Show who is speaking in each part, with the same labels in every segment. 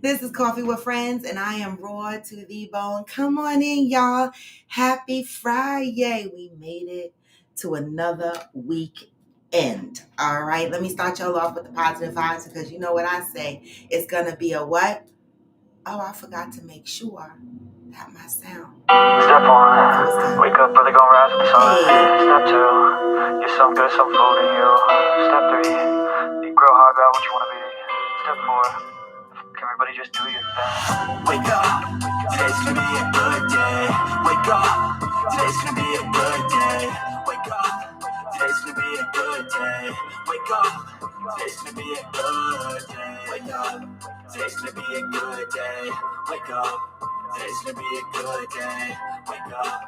Speaker 1: This is Coffee with Friends, and I am raw to the bone. Come on in, y'all. Happy Friday. We made it to another weekend. All right, let me start y'all off with the positive vibes because you know what I say. It's going to be a what? Oh, I forgot to make sure that my sound.
Speaker 2: Step one, wake up early, gonna rise with the sun. Step two, get some good, some food in you. Step three, think real hard about what you wanna be. Step four, can everybody just do your thing? Wake up, today's gonna be a good day. Wake up, today's gonna be a good day. Wake up, today's gonna be a good day. Wake up, today's gonna be a good day. Wake up, today's gonna be a good day. Wake up. Today's gonna be a good day. Wake up.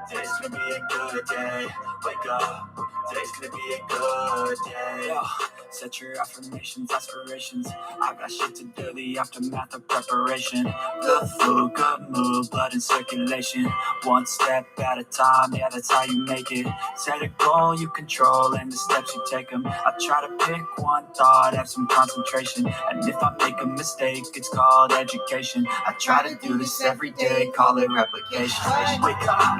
Speaker 2: Today's gonna be a good day. Wake up. Today's gonna be a good day. Yo, set your affirmations, aspirations. I got shit to do, the aftermath of preparation. Good food, good mood, blood in circulation. One step at a time, yeah, that's how you make it. Set a goal you control and the steps you take them. I try to pick one thought, have some concentration. And if I make a mistake, it's called education. I try to do this every day, call it replication. Wake up,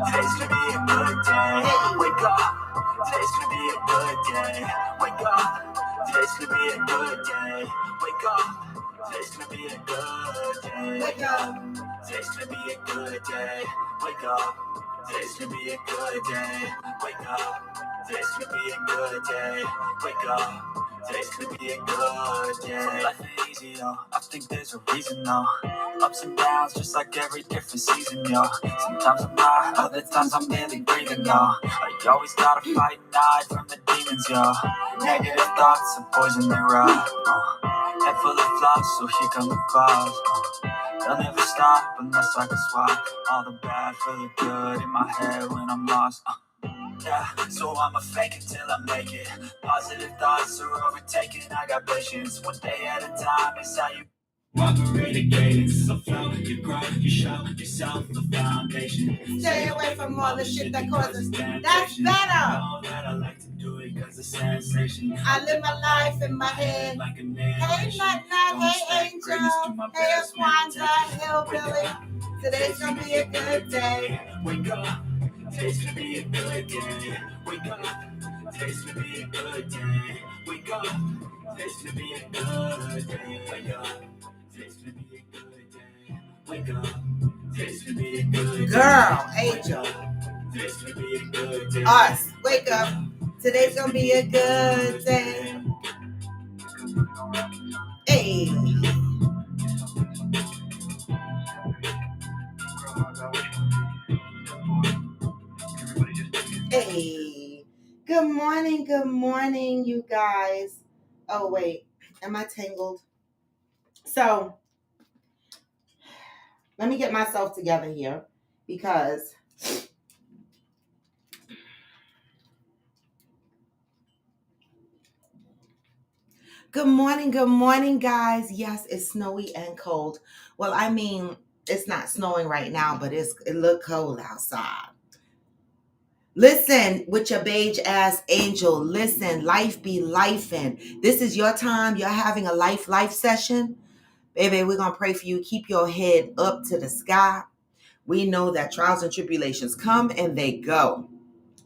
Speaker 2: today's gonna be a good day. Wake up, today's gonna be a good day. Wake up, today's gonna be a good day. Wake up, today's gonna be a good day. Wake up, today's gonna be a good day. Wake up, today's gonna be a good day. Wake up, today's gonna be a good day. Wake up. Today's gonna be a good day. Life ain't easy, yo. I think there's a reason, though. Ups and downs, just like every different season, yo. Sometimes I'm high, other times I'm barely breathing, yo. I always gotta fight and hide from the demons, yo. Negative thoughts are poison they rot. Head full of flaws, so here come the clouds. They'll never stop unless I can swap all the bad for the good in my head when I'm lost. Yeah, so I'ma fake it till I make it. Positive thoughts are overtaken. I got patience. One day at a time is how you operate a cadence. So flow, you grow, you show yourself the foundation.
Speaker 1: Stay away from all the shit that causes. That's better.
Speaker 2: Know that I like to do it cause it's sensation.
Speaker 1: I live my life in my head.
Speaker 2: Like a
Speaker 1: Hey, Nut Nut, hey, Angel, hey, Kwanzaa, Hillbilly. Today's gonna be a good day.
Speaker 2: Wake up. Today's gonna be a good day. Wake up. Today's gonna be a good day. Wake up. Today's gonna be a good day. Wake up. Today's gonna be a good day. Wake up. Today's gonna be a good day.
Speaker 1: Girl, Angel.
Speaker 2: Today's gonna be a good day.
Speaker 1: Us, wake up. Today's gonna be a good day. Hey. Hey. Good morning, you guys. Oh, wait. Am I tangled? So, let me get myself together here because good morning, guys. Yes, it's snowy and cold. Well, I mean, it's not snowing right now, but it look cold outside. Listen, with your beige ass Angel. Listen, life be lifing. This is your time. You're having a life session. Baby, we're going to pray for you. Keep your head up to the sky. We know that trials and tribulations come and they go.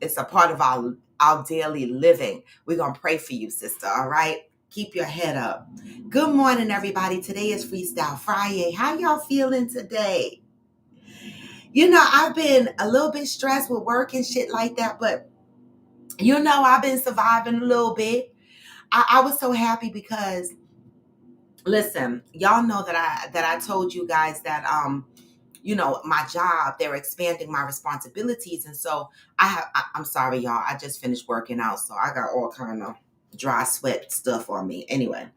Speaker 1: It's a part of our daily living. We're going to pray for you, sister, all right? Keep your head up. Good morning, everybody. Today is Freestyle Friday. How y'all feeling today? You know, I've been a little bit stressed with work and shit like that, but you know, I've been surviving a little bit. I was so happy because, listen, y'all know that I told you guys that you know, my job, they're expanding my responsibilities, and so I'm sorry, y'all. I just finished working out, so I got all kind of dry sweat stuff on me. Anyway.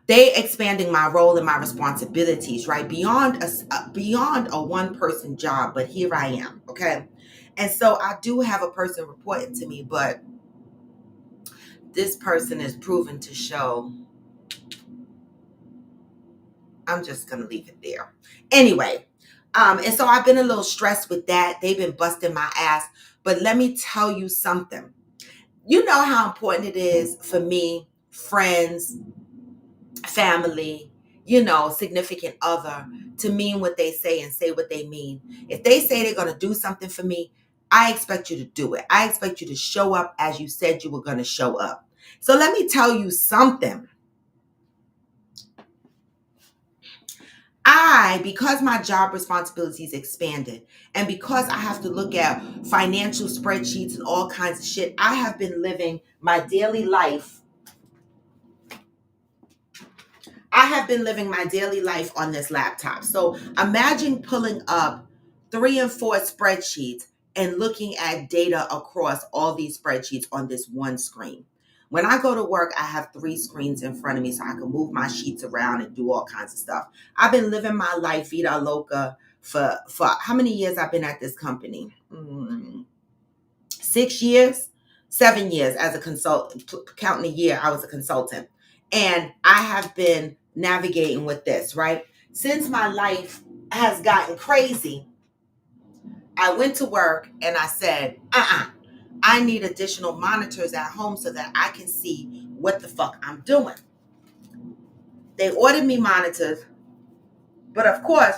Speaker 1: They expanding my role and my responsibilities, right? Beyond a one person job, but here I am, okay? And so I do have a person reporting to me, but this person is proven to show. I'm just gonna leave it there. Anyway, and so I've been a little stressed with that. They've been busting my ass, but let me tell you something. You know how important it is for me, friends, family, significant other, to mean what they say and say what they mean. If they say they're going to do something for me, I expect you to do it. I expect you to show up as you said you were going to show up. So let me tell you something. Because my job responsibilities expanded, and because I have to look at financial spreadsheets and all kinds of shit, I have been living my daily life. On this laptop. So imagine pulling up 3 and 4 spreadsheets and looking at data across all these spreadsheets on this one screen. When I go to work, I have 3 screens in front of me so I can move my sheets around and do all kinds of stuff. I've been living my life vida loca for how many years I've been at this company? 6 years, 7 years as a consultant, counting a year I was a consultant. And I have been navigating with this, right? Since my life has gotten crazy, I went to work and I said, I need additional monitors at home so that I can see what the fuck I'm doing. They ordered me monitors, but of course,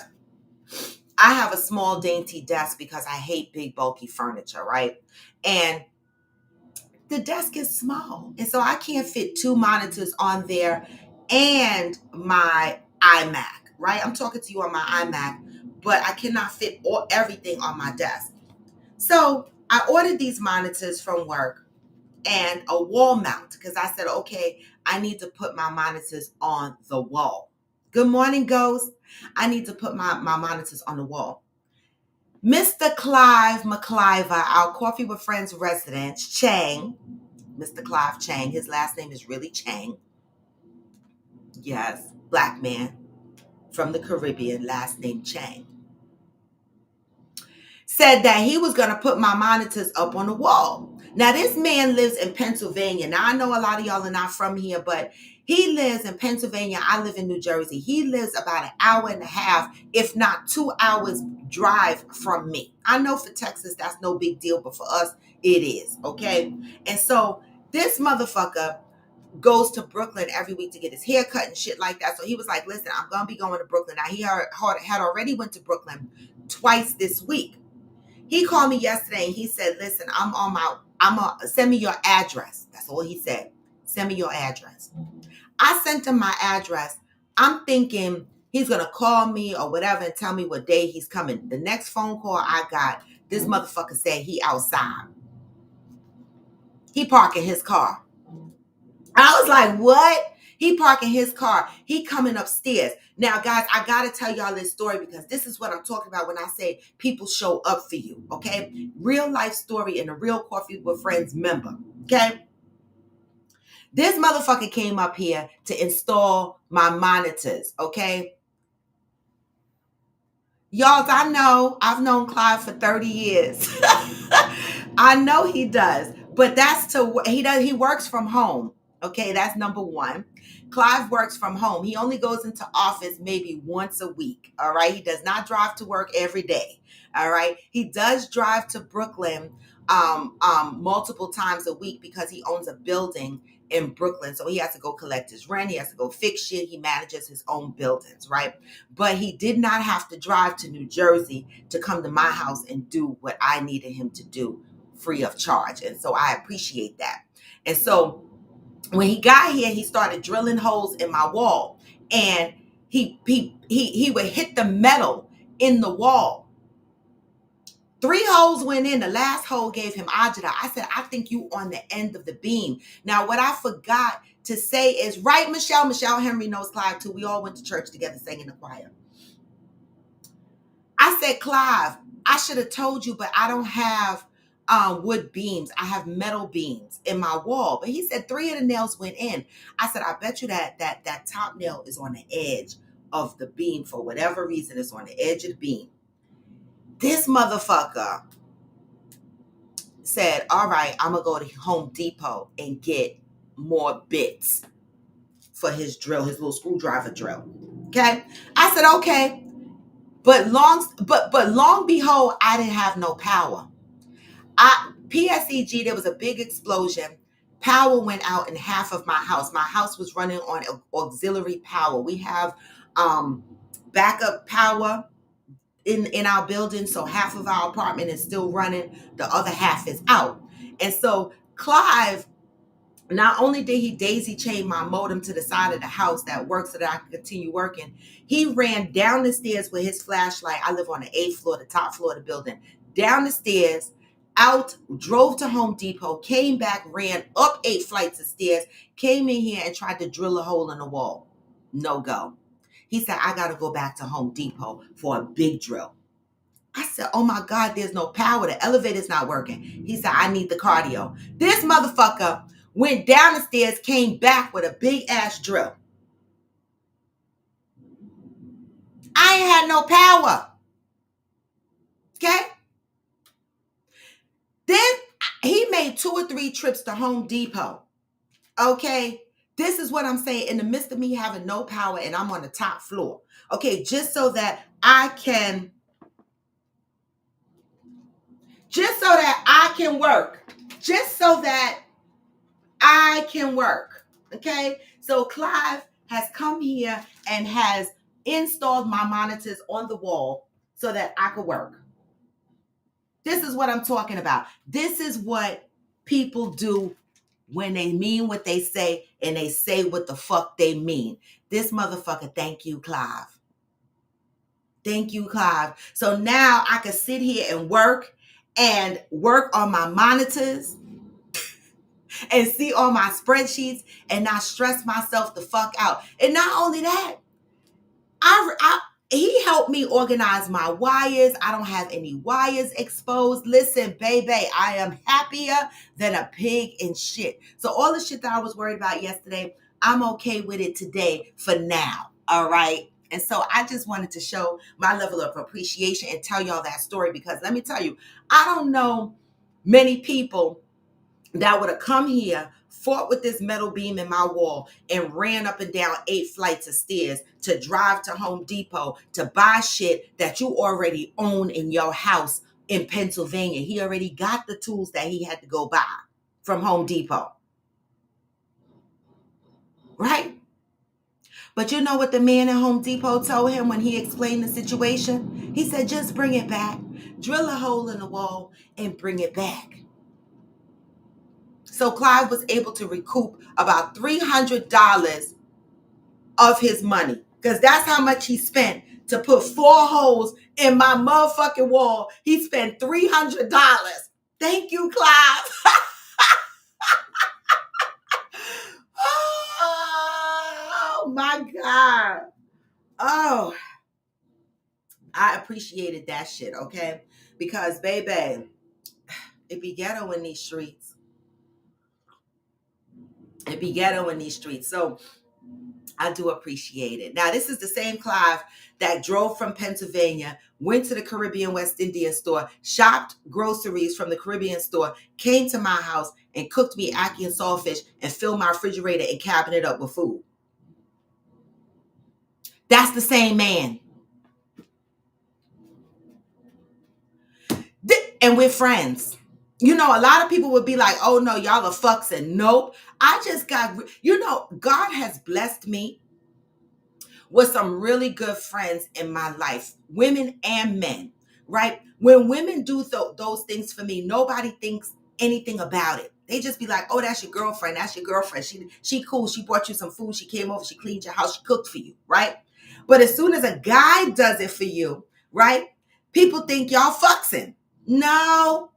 Speaker 1: I have a small, dainty desk because I hate big, bulky furniture, right? And the desk is small. And so I can't fit 2 monitors on there and my iMac, right? I'm talking to you on my iMac, but I cannot fit everything on my desk. So I ordered these monitors from work and a wall mount because I said, okay, I need to put my monitors on the wall. Good morning, Ghost. I need to put my monitors on the wall. Mr. Clive McCliver, our Coffee with Friends resident, Chang, Mr. Clive Chang, his last name is really Chang. Yes, black man from the Caribbean, last name Chang. Said that he was going to put my monitors up on the wall. Now, this man lives in Pennsylvania. Now, I know a lot of y'all are not from here, but he lives in Pennsylvania. I live in New Jersey. He lives about an hour and a half, if not 2 hours drive from me. I know for Texas, that's no big deal, but for us, it is, okay? And so this motherfucker goes to Brooklyn every week to get his hair cut and shit like that. So he was like, listen, I'm going to be going to Brooklyn. Now, he had already went to Brooklyn twice this week. He called me yesterday and he said, listen, send me your address. That's all he said. Send me your address. I sent him my address. I'm thinking he's going to call me or whatever and tell me what day he's coming. The next phone call I got, this motherfucker said he outside. He parking his car. I was like, what? He parking his car. He coming upstairs. Now, guys, I got to tell y'all this story because this is what I'm talking about when I say people show up for you, okay? Real life story and a real Coffee with Friends member, okay? This motherfucker came up here to install my monitors, okay? Y'all, I've known Clive for 30 years. I know he does, but he works from home. Okay, that's number one. Clive works from home. He only goes into office maybe once a week. All right. He does not drive to work every day. All right. He does drive to Brooklyn multiple times a week because he owns a building in Brooklyn. So he has to go collect his rent. He has to go fix shit. He manages his own buildings, right? But he did not have to drive to New Jersey to come to my house and do what I needed him to do free of charge. And so I appreciate that. And so when he got here, he started drilling holes in my wall, and he would hit the metal in the wall. 3 holes went in. The last hole gave him agita. I said, I think you on the end of the beam. Now, what I forgot to say is, right, Michelle Henry knows Clive too. We all went to church together, sang in the choir. I said, Clive, I should have told you, but I don't have wood beams. I have metal beams in my wall. But he said 3 of the nails went in. I said, I bet you that top nail is on the edge of the beam for whatever reason. It's on the edge of the beam. This motherfucker said, all right, I'm going to go to Home Depot and get more bits for his drill, his little screwdriver drill. Okay. I said, okay. But long behold, I didn't have no power. PSEG, there was a big explosion. Power went out in half of my house. My house was running on auxiliary power. We have backup power in our building, so half of our apartment is still running, the other half is out. And so Clive, not only did he daisy chain my modem to the side of the house that works so that I can continue working, he ran down the stairs with his flashlight. I live on the 8th floor, the top floor of the building. Down the stairs, out, drove to Home Depot, came back, ran up 8 flights of stairs, came in here and tried to drill a hole in the wall. No go. He said, I got to go back to Home Depot for a big drill. I said, oh my God, there's no power. The elevator's not working. He said, I need the cardio. This motherfucker went down the stairs, came back with a big ass drill. I ain't had no power. Okay? Then he made 2 or 3 trips to Home Depot. Okay? This is what I'm saying. In the midst of me having no power and I'm on the top floor. Okay, just so that I can work. Just so that I can work. Okay? So Clive has come here and has installed my monitors on the wall so that I could work. This is what I'm talking about. This is what people do when they mean what they say and they say what the fuck they mean. This motherfucker, thank you, Clive. Thank you, Clive. So now I can sit here and work on my monitors and see all my spreadsheets and not stress myself the fuck out. And not only that, he helped me organize my wires. I don't have any wires exposed. Listen, baby, I am happier than a pig in shit. So all the shit that I was worried about yesterday, I'm okay with it today for now. All right. And so I just wanted to show my level of appreciation and tell y'all that story, because let me tell you, I don't know many people that would have come here, fought with this metal beam in my wall, and ran up and down 8 flights of stairs to drive to Home Depot to buy shit that you already own in your house in Pennsylvania. He already got the tools that he had to go buy from Home Depot. Right? But you know what the man at Home Depot told him when he explained the situation? He said, just bring it back. Drill a hole in the wall and bring it back. So Clive was able to recoup about $300 of his money, because that's how much he spent to put 4 holes in my motherfucking wall. He spent $300. Thank you, Clive. Oh my God. Oh, I appreciated that shit, okay? Because, baby, it be ghetto in these streets. It be ghetto in these streets. So I do appreciate it. Now, this is the same Clive that drove from Pennsylvania, went to the Caribbean West Indian store, shopped groceries from the Caribbean store, came to my house and cooked me ackee and saltfish and filled my refrigerator and cabinet up with food. That's the same man. And we're friends. You know, a lot of people would be like, oh no, y'all are fucks. And nope. I just got, God has blessed me with some really good friends in my life, women and men, right? When women do those things for me, nobody thinks anything about it. They just be like, oh, that's your girlfriend. That's your girlfriend. She cool. She brought you some food. She came over. She cleaned your house. She cooked for you, right? But as soon as a guy does it for you, right? People think y'all fucksing. No,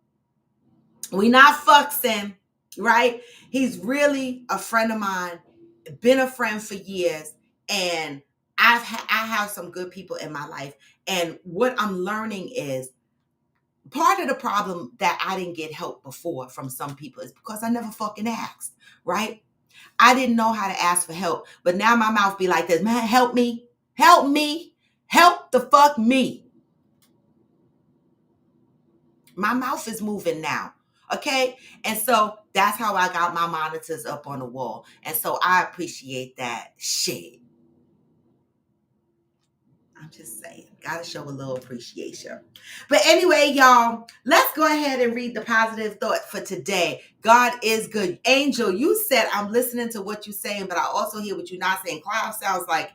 Speaker 1: we not fucksing, right? He's really a friend of mine, been a friend for years, and I have some good people in my life. And what I'm learning is part of the problem that I didn't get help before from some people is because I never fucking asked, right? I didn't know how to ask for help. But now my mouth be like this, man, help me, help me, help the fuck me. My mouth is moving now. Okay. And so that's how I got my monitors up on the wall. And so I appreciate that shit. I'm just saying. Gotta show a little appreciation. But anyway, y'all, let's go ahead and read the positive thought for today. God is good. Angel, you said I'm listening to what you're saying, but I also hear what you're not saying. Clive sounds like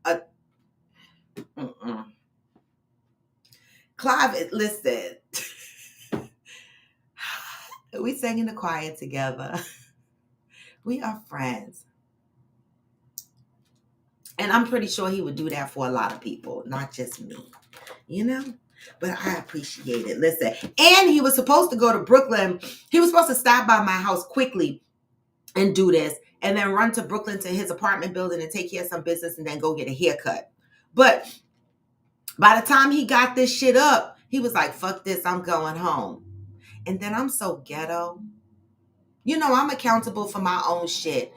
Speaker 1: a... Clive, listen. We sang in the choir together. We are friends. And I'm pretty sure he would do that for a lot of people, not just me, you know? But I appreciate it. Listen, and he was supposed to go to Brooklyn. He was supposed to stop by my house quickly and do this, and then run to Brooklyn to his apartment building and take care of some business and then go get a haircut. But by the time he got this shit up, he was like, fuck this, I'm going home. And then I'm so ghetto. You know, I'm accountable for my own shit.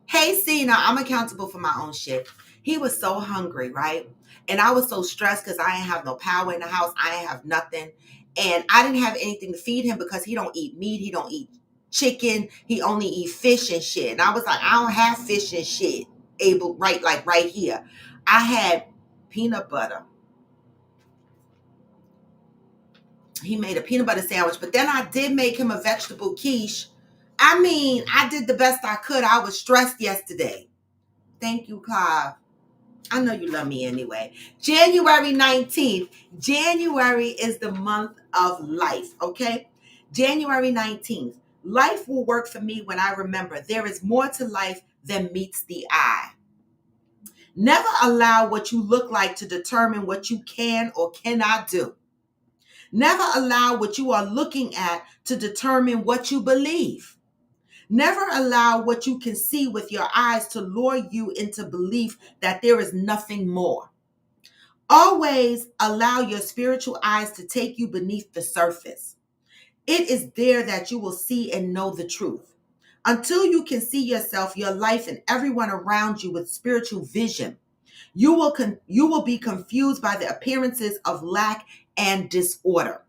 Speaker 1: Hey, Cena, I'm accountable for my own shit. He was so hungry, right? And I was so stressed because I didn't have no power in the house. I didn't have nothing. And I didn't have anything to feed him because he don't eat meat. He don't eat chicken. He only eat fish and shit. And I was like, I don't have fish and shit right here. I had peanut butter. He made a peanut butter sandwich, but then I did make him a vegetable quiche. I mean, I did the best I could. I was stressed yesterday. Thank you, Clive. I know you love me anyway. January 19th. January is the month of life, okay? January 19th. Life will work for me when I remember there is more to life than meets the eye. Never allow what you look like to determine what you can or cannot do. Never allow what you are looking at to determine what you believe. Never allow what you can see with your eyes to lure you into belief that there is nothing more. Always allow your spiritual eyes to take you beneath the surface. It is there that you will see and know the truth. Until you can see yourself, your life, and everyone around you with spiritual vision, you will be confused by the appearances of lack and disorder.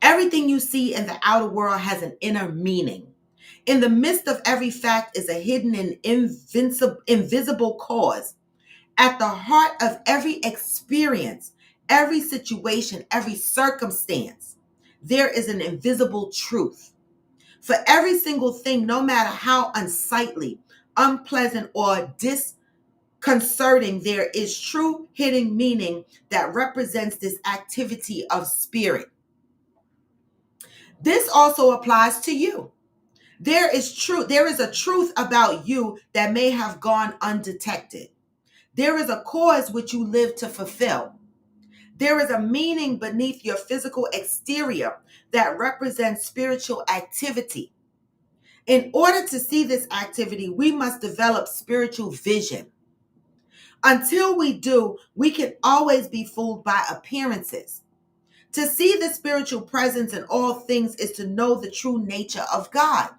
Speaker 1: Everything you see in the outer world has an inner meaning. In the midst of every fact is a hidden and invisible cause. At the heart of every experience, every situation, every circumstance, there is an invisible truth. For every single thing, no matter how unsightly, unpleasant, or disconcerting, there is true hidden meaning that represents this activity of spirit. This also applies to you. There is a truth about you that may have gone undetected. There is a cause which you live to fulfill. There is a meaning beneath your physical exterior that represents spiritual activity. In order to see this activity, we must develop spiritual vision. Until we do, we can always be fooled by appearances. To see the spiritual presence in all things is to know the true nature of God.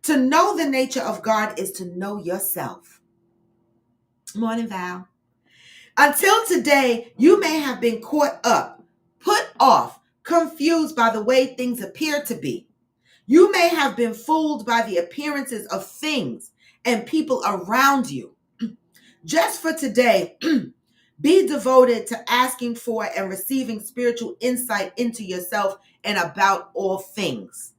Speaker 1: To know the nature of God is to know yourself. Morning, Val. Until today, you may have been caught up, put off, confused by the way things appear to be. You may have been fooled by the appearances of things and people around you. Just for today, be devoted to asking for and receiving spiritual insight into yourself and about all things.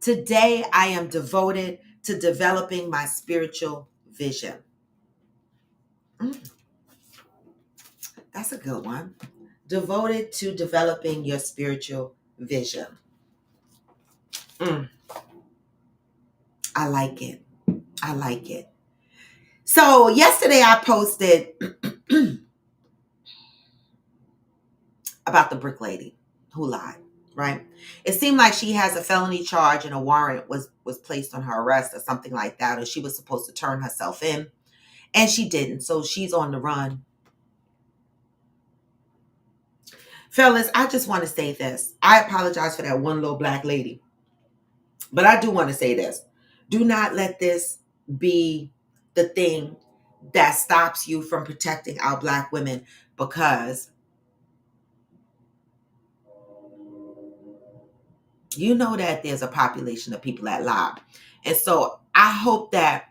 Speaker 1: Today, I am devoted to developing my spiritual vision. That's a good one. Devoted to developing your spiritual vision. I like it. I like it. So yesterday I posted about the brick lady who lied, right? It seemed like she has a felony charge and a warrant was placed on her arrest or something like that, or she was supposed to turn herself in, and she didn't. So she's on the run. Fellas, I just want to say this. I apologize for that one little black lady. But I do want to say this. Do not let this be the thing that stops you from protecting our black women, because you know that there's a population of people that lie. And so I hope that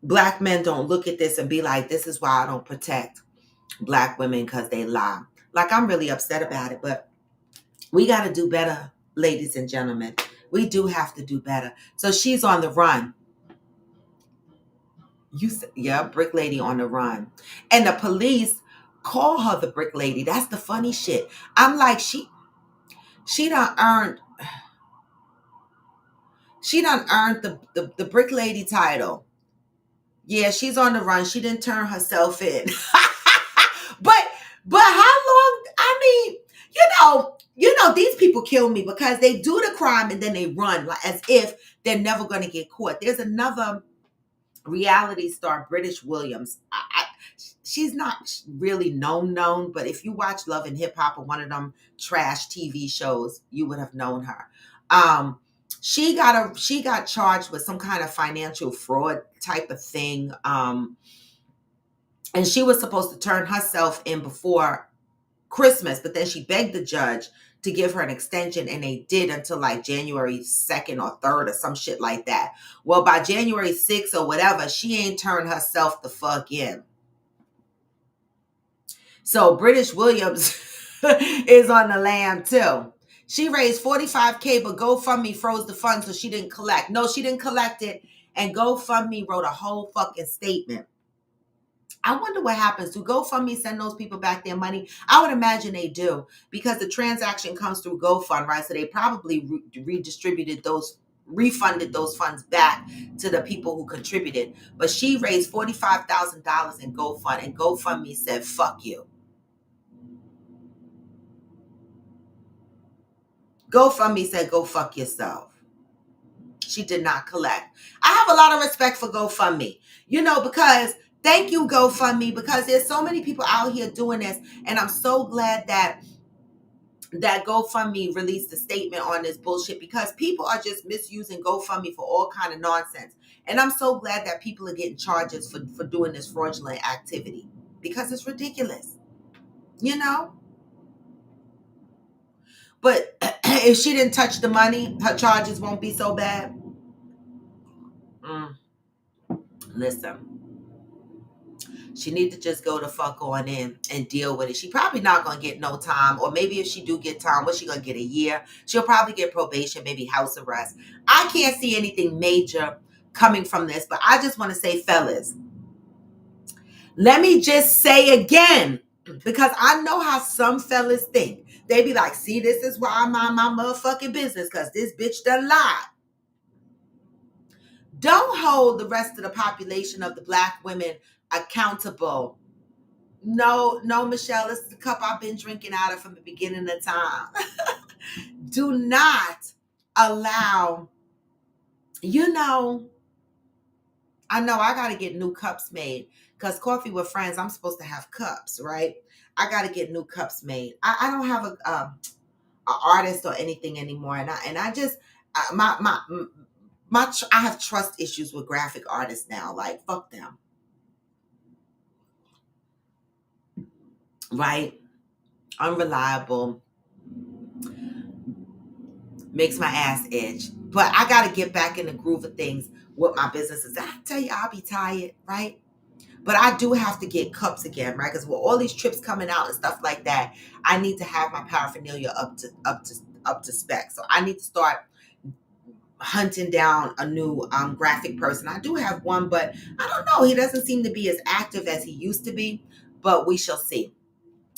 Speaker 1: black men don't look at this and be like, this is why I don't protect Black women because they lie. Like, I'm really upset about it, but we got to do better, ladies and gentlemen. We do have to do better. So she's on the run. Yeah, brick lady on the run. And the police call her the brick lady. That's the funny shit. I'm like, she done earned the brick lady title. Yeah, she's on the run. She didn't turn herself in. but how long? I mean, these people kill me because they do the crime and then they run like as if they're never going to get caught. There's another reality star, British Williams. She's not really known, but if you watch Love and Hip Hop or one of them trash TV shows, you would have known her. She got charged with some kind of financial fraud type of thing. And she was supposed to turn herself in before Christmas, but then she begged the judge to give her an extension, and they did until like January 2nd or 3rd or some shit like that. Well, by January 6th or whatever, she ain't turned herself the fuck in. So British Williams is on the lam too. She raised $45K, but GoFundMe froze the funds, so she didn't collect. No, she didn't collect it, and GoFundMe wrote a whole fucking statement. I wonder what happens. Do GoFundMe send those people back their money? I would imagine they do, because the transaction comes through GoFund, right? So they probably refunded those funds back to the people who contributed. But she raised $45,000 in GoFund, and GoFundMe said, fuck you. GoFundMe said, go fuck yourself. She did not collect. I have a lot of respect for GoFundMe, because thank you, GoFundMe, because there's so many people out here doing this. And I'm so glad that GoFundMe released a statement on this bullshit, because people are just misusing GoFundMe for all kind of nonsense. And I'm so glad that people are getting charges for doing this fraudulent activity, because it's ridiculous, But if she didn't touch the money, her charges won't be so bad. Listen. She need to just go the fuck on in and deal with it. She probably not going to get no time. Or maybe if she do get time, what's she going to get, a year? She'll probably get probation, maybe house arrest. I can't see anything major coming from this. But I just want to say, fellas, let me just say again, because I know how some fellas think. They be like, see, this is why I mind my motherfucking business, because this bitch done lied. Don't hold the rest of the population of the Black women accountable. No, Michelle, this is the cup I've been drinking out of from the beginning of time. Do not allow, I know I got to get new cups made, because Coffee with Friends, I'm supposed to have cups, right? I got to get new cups made. I don't have a artist or anything anymore. And I just, I have trust issues with graphic artists now. Like, fuck them. Right? Unreliable. Makes my ass itch. But I got to get back in the groove of things with my businesses. I tell you, I'll be tired, right? But I do have to get cups again, right? Because with all these trips coming out and stuff like that, I need to have my paraphernalia up to spec. So I need to start hunting down a new graphic person. I do have one, but I don't know. He doesn't seem to be as active as he used to be. But we shall see.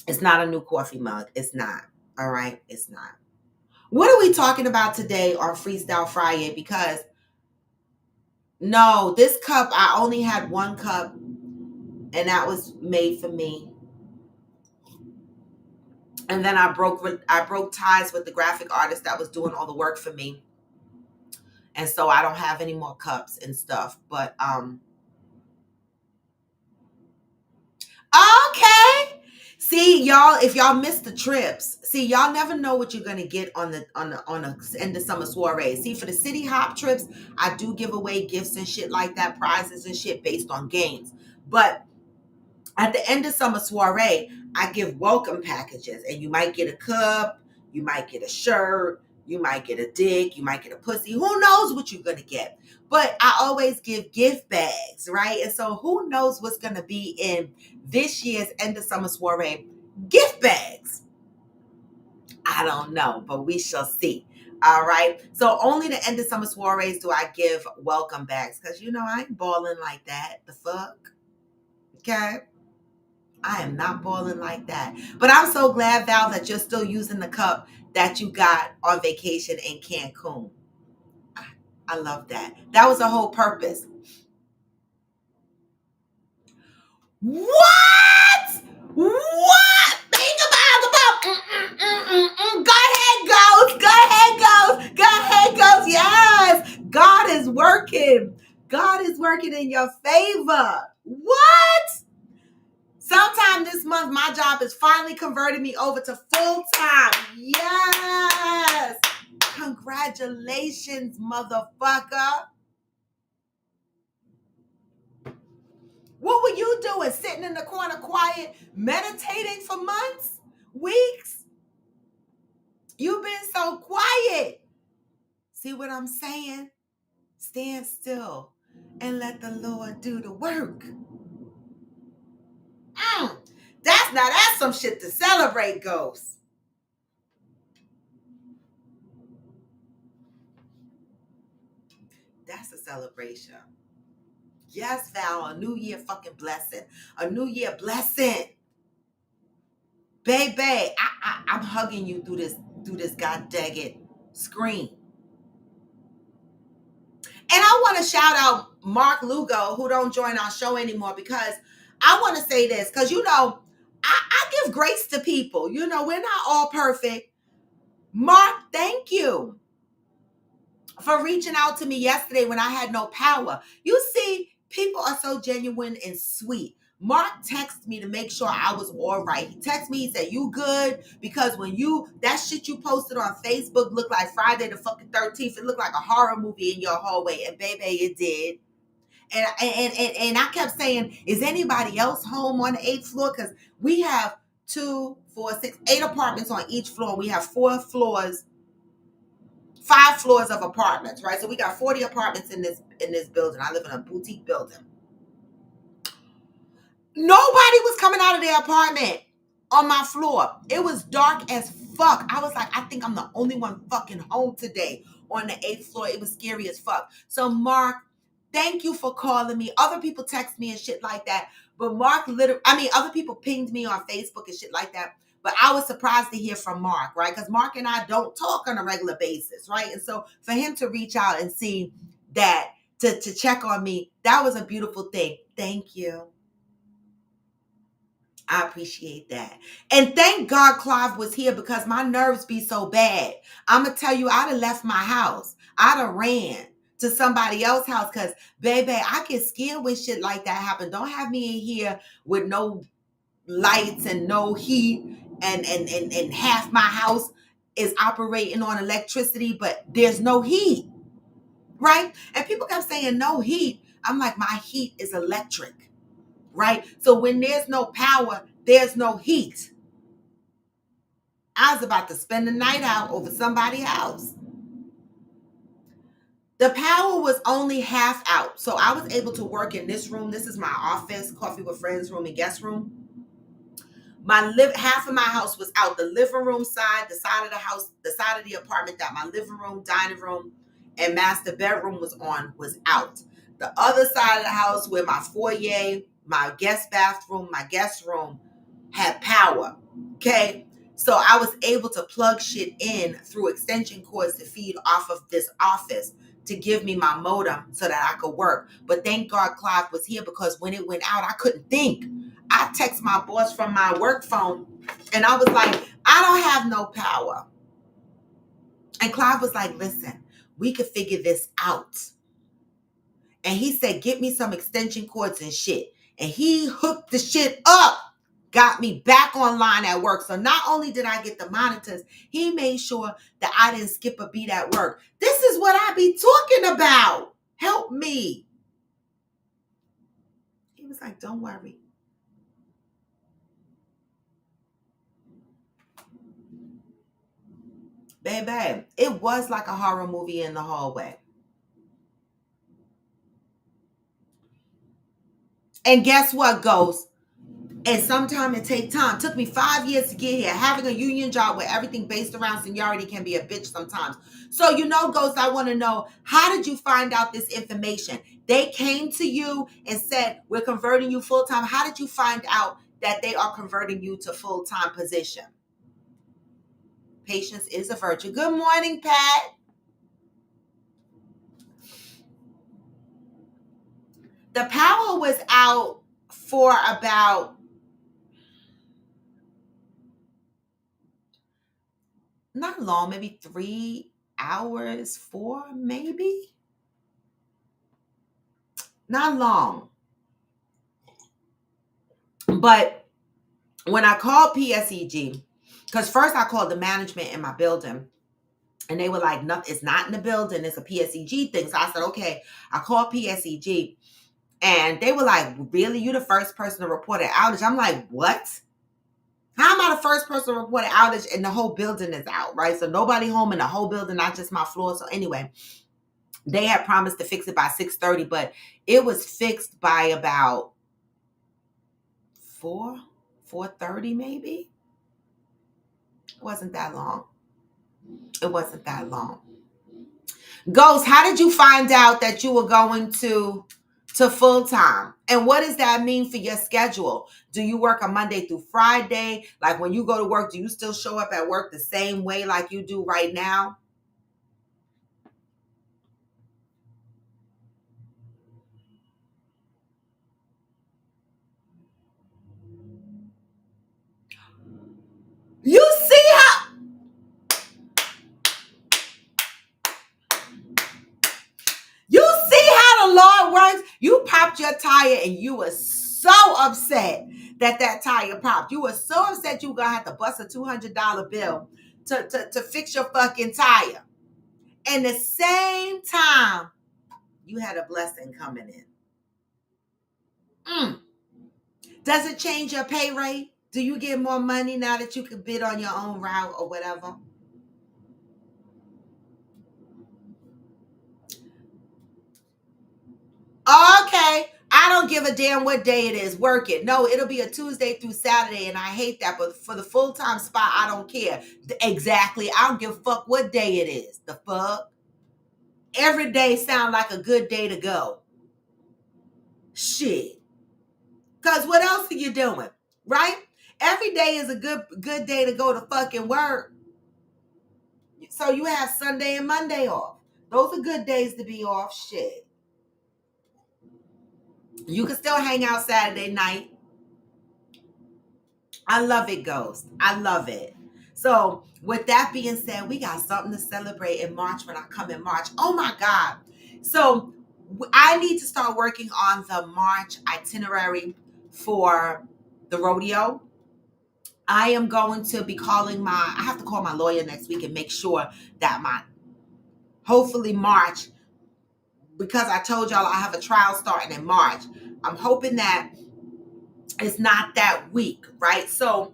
Speaker 1: It's not a new coffee mug. It's not. All right? It's not. What are we talking about today on Freestyyyyllleee Friyayyyy? Because no, this cup, I only had one cup, and that was made for me. And then I broke ties with the graphic artist that was doing all the work for me. And so I don't have any more cups and stuff. But okay. See, y'all, if y'all miss the trips, see, y'all never know what you're gonna get on the end of summer soiree. See, for the city hop trips, I do give away gifts and shit like that, prizes and shit based on games. But at the end of summer soiree, I give welcome packages, and you might get a cup, you might get a shirt, You might get a dick, you might get a pussy. Who knows what you're going to get? But I always give gift bags, right? And so who knows what's going to be in this year's end of summer soiree gift bags? I don't know, but we shall see. All right. So only the end of summer soirees do I give welcome bags because, I ain't balling like that. The fuck? Okay. I am not balling like that. But I'm so glad, Val, that you're still using the cup that you got on vacation in Cancun. I love that. That was the whole purpose. What? What? Think about. Go ahead, Ghost. Go ahead, Ghost. Go ahead, Ghost. Yes. God is working. God is working in your favor. What? Sometime this month, my job is finally converting me over to full time. Yes. Congratulations, motherfucker. What were you doing? Sitting in the corner quiet, meditating for months, weeks? You've been so quiet. See what I'm saying? Stand still and let the Lord do the work. That's some shit to celebrate, Ghost. That's a celebration. Yes, Val, a new year fucking blessing. A new year blessing. Baby, I'm hugging you through this god dang it screen. And I want to shout out Mark Lugo, who don't join our show anymore, because I want to say this, because I give grace to people. We're not all perfect. Mark, thank you for reaching out to me yesterday when I had no power. You see, people are so genuine and sweet. Mark texted me to make sure I was all right. He texted me, he said, you good? Because when that shit you posted on Facebook looked like Friday the fucking 13th. It looked like a horror movie in your hallway. And baby, it did. And I kept saying, is anybody else home on the 8th floor? Because we have 2, 4, 6, 8 apartments on each floor. We have 5 floors of apartments, right? So we got 40 apartments in this building. I live in a boutique building. Nobody was coming out of their apartment on my floor. It was dark as fuck. I was like, I think I'm the only one fucking home today on the 8th floor. It was scary as fuck. So Mark, thank you for calling me. Other people text me and shit like that. But Mark other people pinged me on Facebook and shit like that. But I was surprised to hear from Mark, right? Because Mark and I don't talk on a regular basis, right? And so for him to reach out and see that, to check on me, that was a beautiful thing. Thank you. I appreciate that. And thank God Clive was here, because my nerves be so bad. I'm going to tell you, I'd have left my house. I'd have ran to somebody else's house, because, baby, I get scared when shit like that happen. Don't have me in here with no lights and no heat, and half my house is operating on electricity, but there's no heat, right? And people kept saying no heat. I'm like, my heat is electric. Right? So when there's no power, there's no heat. I was about to spend the night out over somebody's house. The power was only half out. So I was able to work in this room. This is my office, coffee with friends room and guest room. Half of my house was out. The living room side, the side of the house, the side of the apartment that my living room, dining room, and master bedroom was on was out. The other side of the house, where my foyer, my guest bathroom, my guest room, had power. Okay. So I was able to plug shit in through extension cords to feed off of this office to give me my modem so that I could work. But thank God Clive was here, because when it went out, I couldn't think. I text my boss from my work phone and I was like, I don't have no power. And Clive was like, listen, we could figure this out. And he said, get me some extension cords and shit. And he hooked the shit up, got me back online at work. So not only did I get the monitors, he made sure that I didn't skip a beat at work. This is what I be talking about. Help me. He was like, don't worry. Baby, it was like a horror movie in the hallway. And guess what, Ghost? And sometimes it takes time. It took me 5 years to get here. Having a union job where everything based around seniority can be a bitch sometimes. So, Ghost, I want to know, how did you find out this information? They came to you and said, we're converting you full-time. How did you find out that they are converting you to full-time position? Patience is a virtue. Good morning, Pat. The power was out for about, not long, maybe 3 hours, 4 maybe. Not long. But when I called PSEG, because first I called the management in my building, and they were like, no, it's not in the building, it's a PSEG thing. So I said, okay. I called PSEG, and they were like, really? You the first person to report an outage? I'm like, what? How am I the first person to report an outage and the whole building is out, right? So nobody home in the whole building, not just my floor. So anyway, they had promised to fix it by 6:30, but it was fixed by about 4:30 maybe. It wasn't that long. It wasn't that long. Ghost, how did you find out that you were going to full time? And what does that mean for your schedule? Do you work a Monday through Friday? Like when you go to work, do you still show up at work the same way like you do right now? You see how the Lord works? You popped your tire and you were so upset that tire popped. You were so upset you were gonna have to bust a $200 bill to fix your fucking tire. And the same time, you had a blessing coming in. Does it change your pay rate? Do you get more money now that you can bid on your own route or whatever? Okay. I don't give a damn what day it is. Work it. No, it'll be a Tuesday through Saturday, and I hate that. But for the full-time spot, I don't care. Exactly. I don't give a fuck what day it is. The fuck? Every day sound like a good day to go. Shit. Because what else are you doing? Right? Every day is a good day to go to fucking work. So you have Sunday and Monday off. Those are good days to be off. Shit. You can still hang out Saturday night. I love it, Ghost. I love it. So with that being said, we got something to celebrate in March when I come in March. Oh my God. So I need to start working on the March itinerary for the rodeo. I am going to be I have to call my lawyer next week and make sure that hopefully March, because I told y'all I have a trial starting in March. I'm hoping that it's not that week, right? So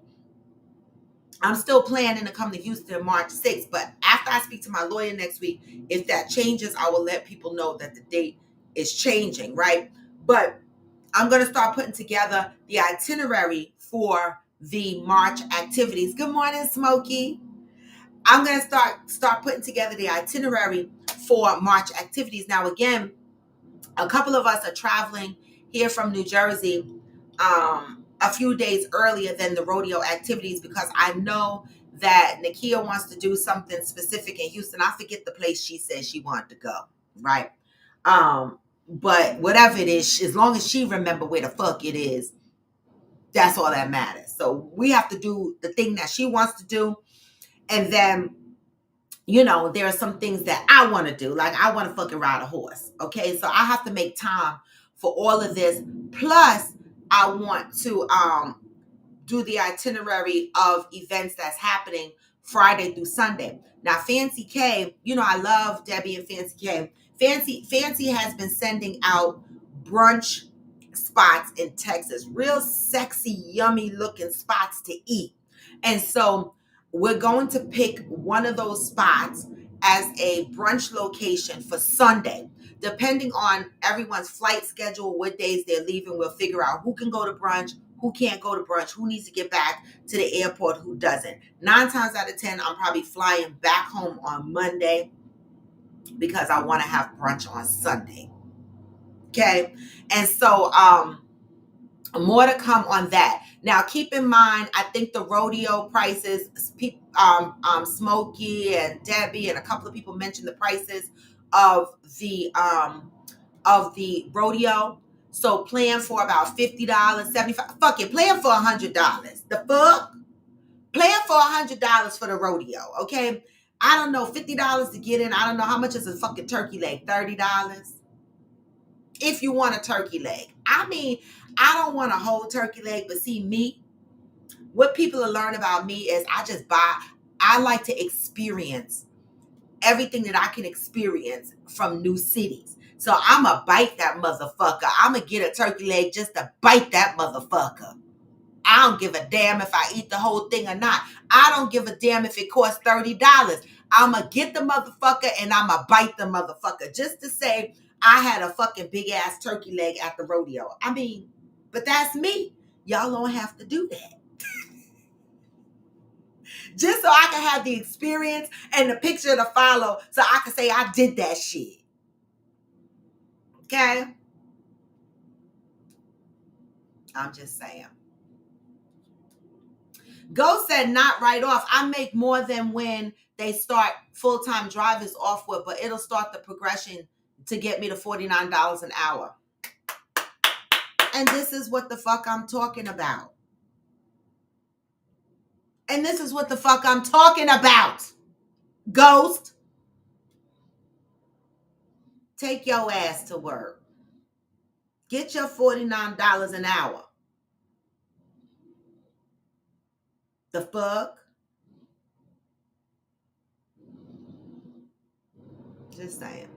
Speaker 1: I'm still planning to come to Houston March 6th, but after I speak to my lawyer next week, if that changes, I will let people know that the date is changing, right? But I'm going to start putting together the itinerary for the March activities. Good morning, Smokey. I'm going to start putting together the itinerary for March activities. Now, again, a couple of us are traveling here from New Jersey a few days earlier than the rodeo activities, because I know that Nakia wants to do something specific in Houston. I forget the place she said she wanted to go, right? But whatever it is, as long as she remember where the fuck it is, that's all that matters. So we have to do the thing that she wants to do. And then, there are some things that I want to do. Like I want to fucking ride a horse. Okay. So I have to make time for all of this. Plus, I want to do the itinerary of events that's happening Friday through Sunday. Now, Fancy K, I love Debbie and Fancy K. Fancy has been sending out brunch spots in Texas, real sexy, yummy looking spots to eat. And so we're going to pick one of those spots as a brunch location for Sunday. Depending on everyone's flight schedule, what days they're leaving, we'll figure out who can go to brunch, who can't go to brunch, who needs to get back to the airport, who doesn't. 9 times out of 10, I'm probably flying back home on Monday because I want to have brunch on Sunday. Okay. And so, more to come on that. Now, keep in mind, I think the rodeo prices, Smokey and Debbie and a couple of people mentioned the prices of the rodeo. So plan for about $50, $75. Fuck it, plan for $100. The fuck? Plan for $100 for the rodeo, okay? I don't know, $50 to get in. I don't know how much is a fucking turkey leg. $30. If you want a turkey leg. I mean, I don't want a whole turkey leg, but see me, what people will learn about me is I like to experience everything that I can experience from new cities. So I'm going to bite that motherfucker. I'm going to get a turkey leg just to bite that motherfucker. I don't give a damn if I eat the whole thing or not. I don't give a damn if it costs $30. I'm going to get the motherfucker and I'm going to bite the motherfucker just to say I had a fucking big ass turkey leg at the rodeo. I mean, but that's me. Y'all don't have to do that. Just so I can have the experience and the picture to follow so I can say I did that shit. Okay? I'm just saying. Ghost said not right off. I make more than when they start full-time drivers off with, but it'll start the progression to get me to $49 an hour. And this is what the fuck I'm talking about. And this is what the fuck I'm talking about. Ghost. Take your ass to work. Get your $49 an hour. The fuck? Just saying.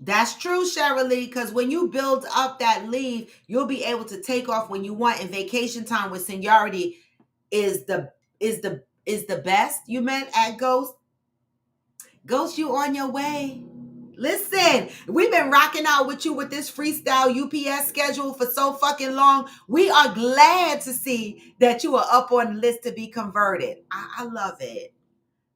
Speaker 1: That's true, Cheryl, because when you build up that leave, you'll be able to take off when you want, and vacation time with seniority is the best. You meant at Ghost? Ghost, you on your way. Listen, we've been rocking out with you with this freestyle UPS schedule for so fucking long. We are glad to see that you are up on the list to be converted. I love it.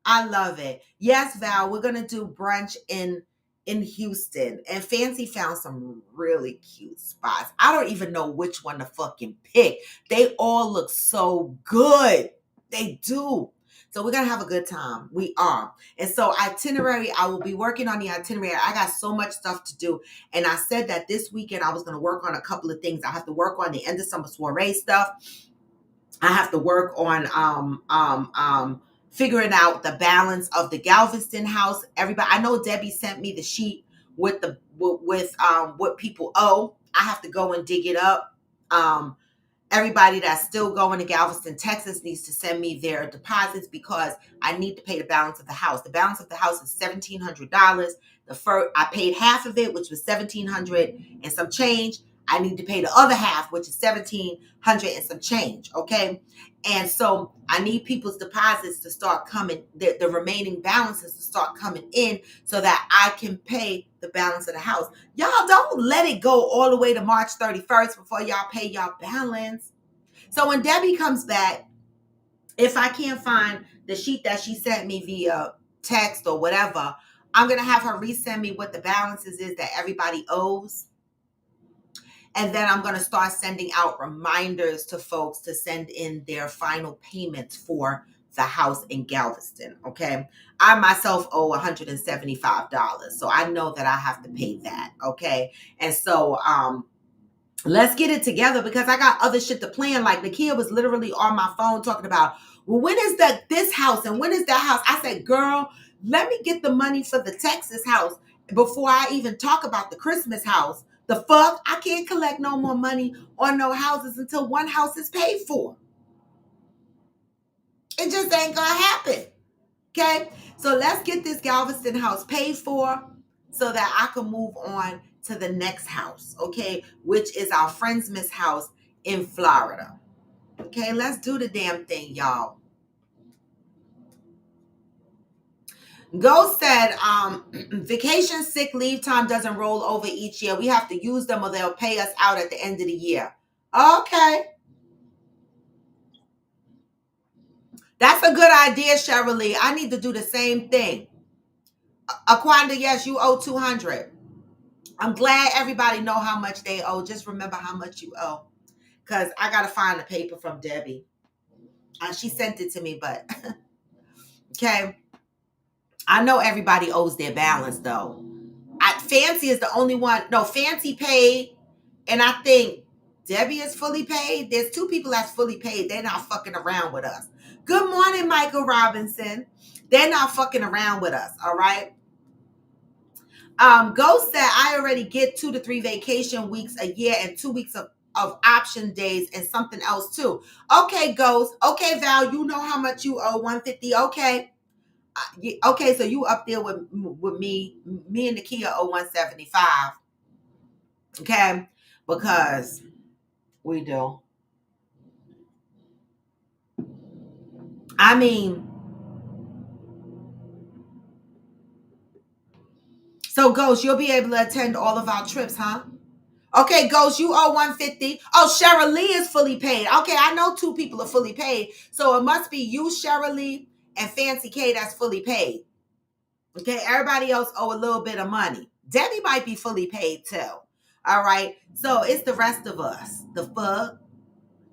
Speaker 1: I love it. Yes, Val, we're gonna do brunch in Houston, and Fancy found some really cute spots. I don't even know which one to fucking pick. They all look so good. They do. So we're gonna have a good time. We are. And so itinerary, I will be working on the itinerary. I got so much stuff to do. And I said that this weekend I was gonna work on a couple of things. I have to work on the end of summer soiree stuff. I have to work on figuring out the balance of the Galveston house. Everybody, I know Debbie sent me the sheet with what people owe. I have to go and dig it up. Everybody that's still going to Galveston, Texas needs to send me their deposits because I need to pay the balance of the house. The balance of the house is $1,700. I paid half of it, which was $1,700 and some change. I need to pay the other half, which is $1,700 and some change. Okay. And so I need people's deposits to start coming, the remaining balances to start coming in so that I can pay the balance of the house. Y'all don't let it go all the way to March 31st before y'all pay y'all balance. So when Debbie comes back, if I can't find the sheet that she sent me via text or whatever, I'm going to have her resend me what the balances is that everybody owes. And then I'm going to start sending out reminders to folks to send in their final payments for the house in Galveston. Okay. I myself owe $175. So I know that I have to pay that. Okay. And so, let's get it together because I got other shit to plan. Like Nakia was literally on my phone talking about, well, when is this house and when is that house? I said, girl, let me get the money for the Texas house before I even talk about the Christmas house. The fuck? I can't collect no more money on no houses until one house is paid for. It just ain't gonna happen. Okay? So let's get this Galveston house paid for so that I can move on to the next house, okay, which is our friend's Miss house in Florida. Okay, let's do the damn thing, y'all. Go said, vacation sick leave time doesn't roll over each year. We have to use them or they'll pay us out at the end of the year. Okay. That's a good idea, Cheryl. I need to do the same thing. Aquanda, yes, you owe 200. I'm glad everybody know how much they owe. Just remember how much you owe. Because I got to find the paper from Debbie. She sent it to me, but okay. I know everybody owes their balance, though. Fancy is the only one. No, Fancy paid. And I think Debbie is fully paid. There's two people that's fully paid. They're not fucking around with us. Good morning, Michael Robinson. They're not fucking around with us, all right? Ghost said, I already get 2 to 3 vacation weeks a year and 2 weeks of option days and something else too. Okay, Ghost. Okay, Val, you know how much you owe, 150. Okay. Okay, so you up there with me. Me and Nakia owe 175. Okay, because we do. I mean, so Ghost, you'll be able to attend all of our trips, huh? Okay, Ghost, you owe 150. Oh, Cheryl Lee is fully paid. Okay, I know 2 people are fully paid. So it must be you, Cheryl Lee, and Fancy K that's fully paid. Okay, everybody else owe a little bit of money. Debbie might be fully paid too. All right, so it's the rest of us, the fuck,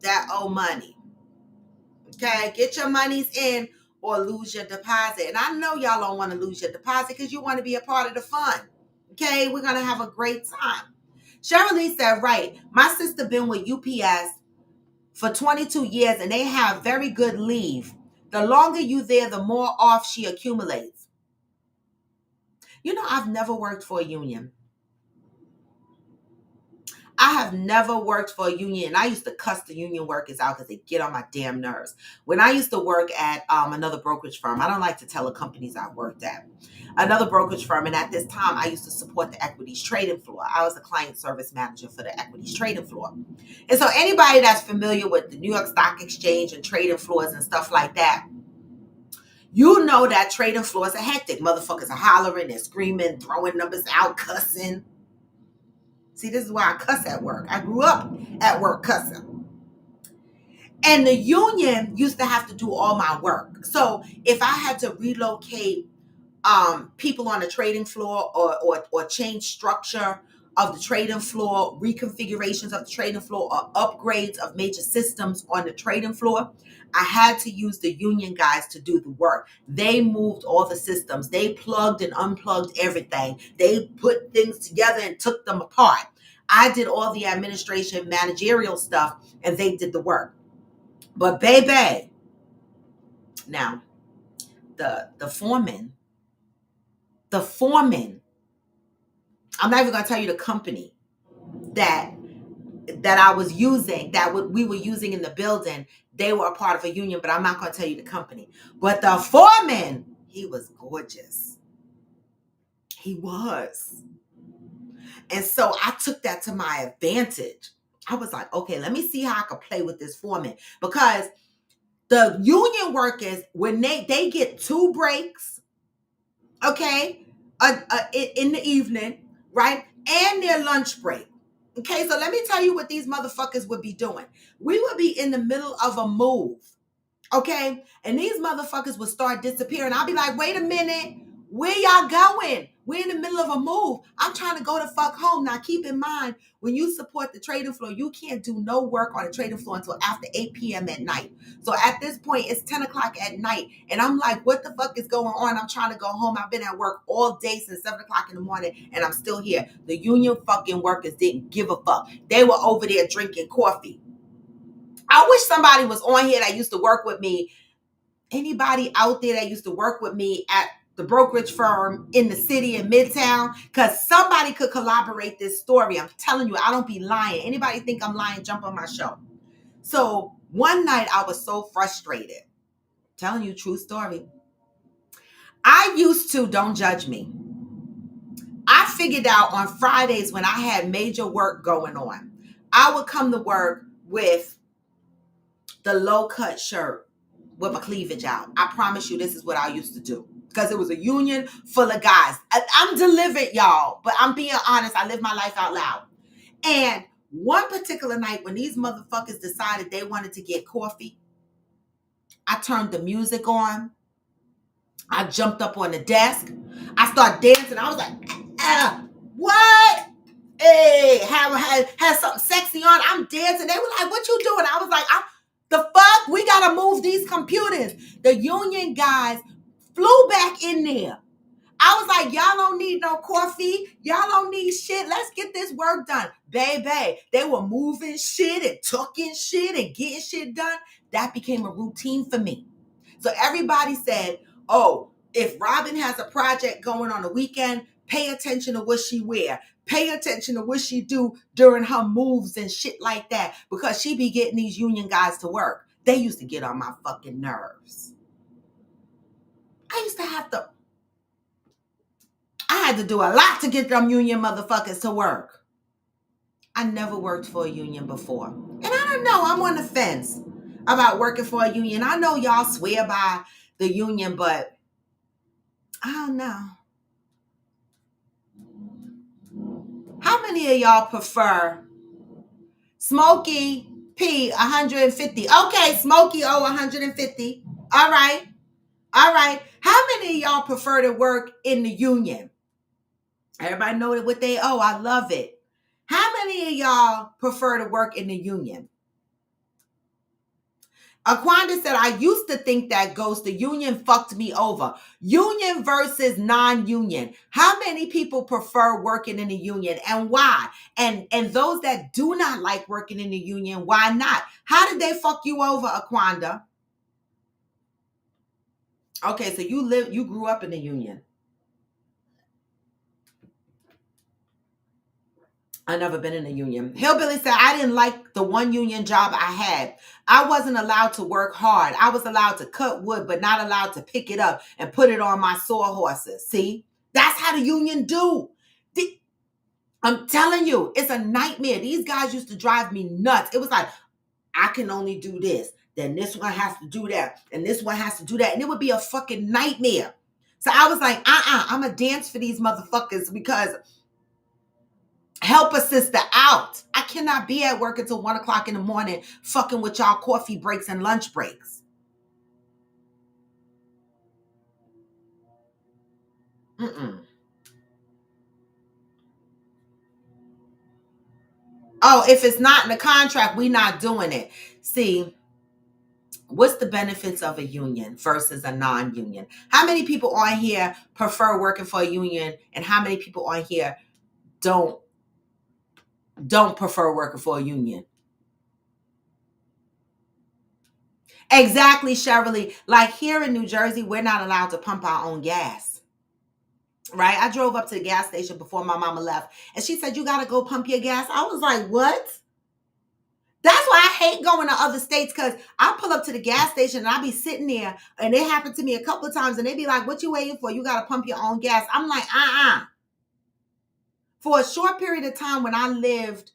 Speaker 1: that owe money. Okay, get your monies in or lose your deposit. And I know y'all don't want to lose your deposit because you want to be a part of the fun. Okay, we're going to have a great time. Cheryl Lee said, right, my sister been with UPS for 22 years and they have very good leave. The longer you there, the more off she accumulates. You know, I've never worked for a union. I have never worked for a union. I used to cuss the union workers out because they get on my damn nerves. When I used to work at another brokerage firm, I don't like to tell the companies I worked at, another brokerage firm. And at this time, I used to support the equities trading floor. I was a client service manager for the equities trading floor. And so anybody that's familiar with the New York Stock Exchange and trading floors and stuff like that, you know that trading floors are hectic. Motherfuckers are hollering, they're screaming, throwing numbers out, cussing. See, this is why I cuss at work. I grew up at work cussing. And the union used to have to do all my work. So if I had to relocate people on the trading floor or change structure of the trading floor, reconfigurations of the trading floor, or upgrades of major systems on the trading floor, I had to use the union guys to do the work. They moved all the systems. They plugged and unplugged everything. They put things together and took them apart. I did all the administration, managerial stuff, and they did the work. But baby, now the foreman, I'm not even gonna tell you the company that I was using, we were using in the building. They were a part of a union, but I'm not gonna tell you the company. But the foreman, he was gorgeous. He was. And so I took that to my advantage. I was like, okay, let me see how I can play with this foreman. Because the union workers, when they get 2 breaks, okay, in the evening, right? And their lunch break. Okay, so let me tell you what these motherfuckers would be doing. We would be in the middle of a move, okay? And these motherfuckers would start disappearing. I'll be like, wait a minute, where y'all going? We're in the middle of a move. I'm trying to go the fuck home. Now, keep in mind, when you support the trading floor, you can't do no work on the trading floor until after 8 p.m. at night. So at this point, it's 10 o'clock at night. And I'm like, what the fuck is going on? I'm trying to go home. I've been at work all day since 7 o'clock in the morning, and I'm still here. The union fucking workers didn't give a fuck. They were over there drinking coffee. I wish somebody was on here that used to work with me. Anybody out there that used to work with me at the brokerage firm in the city in Midtown, because somebody could collaborate this story. I'm telling you, I don't be lying. Anybody think I'm lying, jump on my show. So one night I was so frustrated. I'm telling you, true story. I used to, don't judge me, I figured out on Fridays when I had major work going on, I would come to work with the low-cut shirt with my cleavage out. I promise you this is what I used to do. Because it was a union full of guys. I'm delivered, y'all. But I'm being honest. I live my life out loud. And one particular night when these motherfuckers decided they wanted to get coffee, I turned the music on. I jumped up on the desk. I started dancing. I was like, what? Hey, had something sexy on. I'm dancing. They were like, what you doing? I was like, the fuck? We got to move these computers. The union guys flew back in there. I was like, y'all don't need no coffee. Y'all don't need shit. Let's get this work done. Baby, they were moving shit and tucking shit and getting shit done. That became a routine for me. So everybody said, oh, if Robin has a project going on the weekend, pay attention to what she wear. Pay attention to what she do during her moves and shit like that. Because she be getting these union guys to work. They used to get on my fucking nerves. I had to do a lot to get them union motherfuckers to work. I never worked for a union before. And I don't know, I'm on the fence about working for a union. I know y'all swear by the union, but I don't know. How many of y'all prefer Smokey P 150? Okay, Smokey O 150. All right. How many of y'all prefer to work in the union? Everybody know what they owe. I love it. How many of y'all prefer to work in the union? Aquanda said, I used to think that Ghost, the union fucked me over. Union versus non-union. How many people prefer working in the union and why? And those that do not like working in the union, why not? How did they fuck you over, Aquanda? Okay, so you grew up in the union. I never been in a union. Hillbilly said, I didn't like the one union job I had. I wasn't allowed to work hard. I was allowed to cut wood, but not allowed to pick it up and put it on my sawhorses. See? That's how the union do. I'm telling you, it's a nightmare. These guys used to drive me nuts. It was like, I can only do this. Then this one has to do that. And this one has to do that. And it would be a fucking nightmare. So I was like, I'm going to dance for these motherfuckers because help a sister out. I cannot be at work until 1 o'clock in the morning fucking with y'all coffee breaks and lunch breaks. Oh, if it's not in the contract, we not doing it. See, what's the benefits of a union versus a non-union? How many people on here prefer working for a union and how many people on here don't prefer working for a union? Exactly, Cheryl. Like here in New Jersey, we're not allowed to pump our own gas. Right? I drove up to the gas station before my mama left and she said, you got to go pump your gas. I was like, what? That's why I hate going to other states because I pull up to the gas station and I be sitting there and it happened to me a couple of times and they be like, what you waiting for? You got to pump your own gas. I'm like, For a short period of time when I lived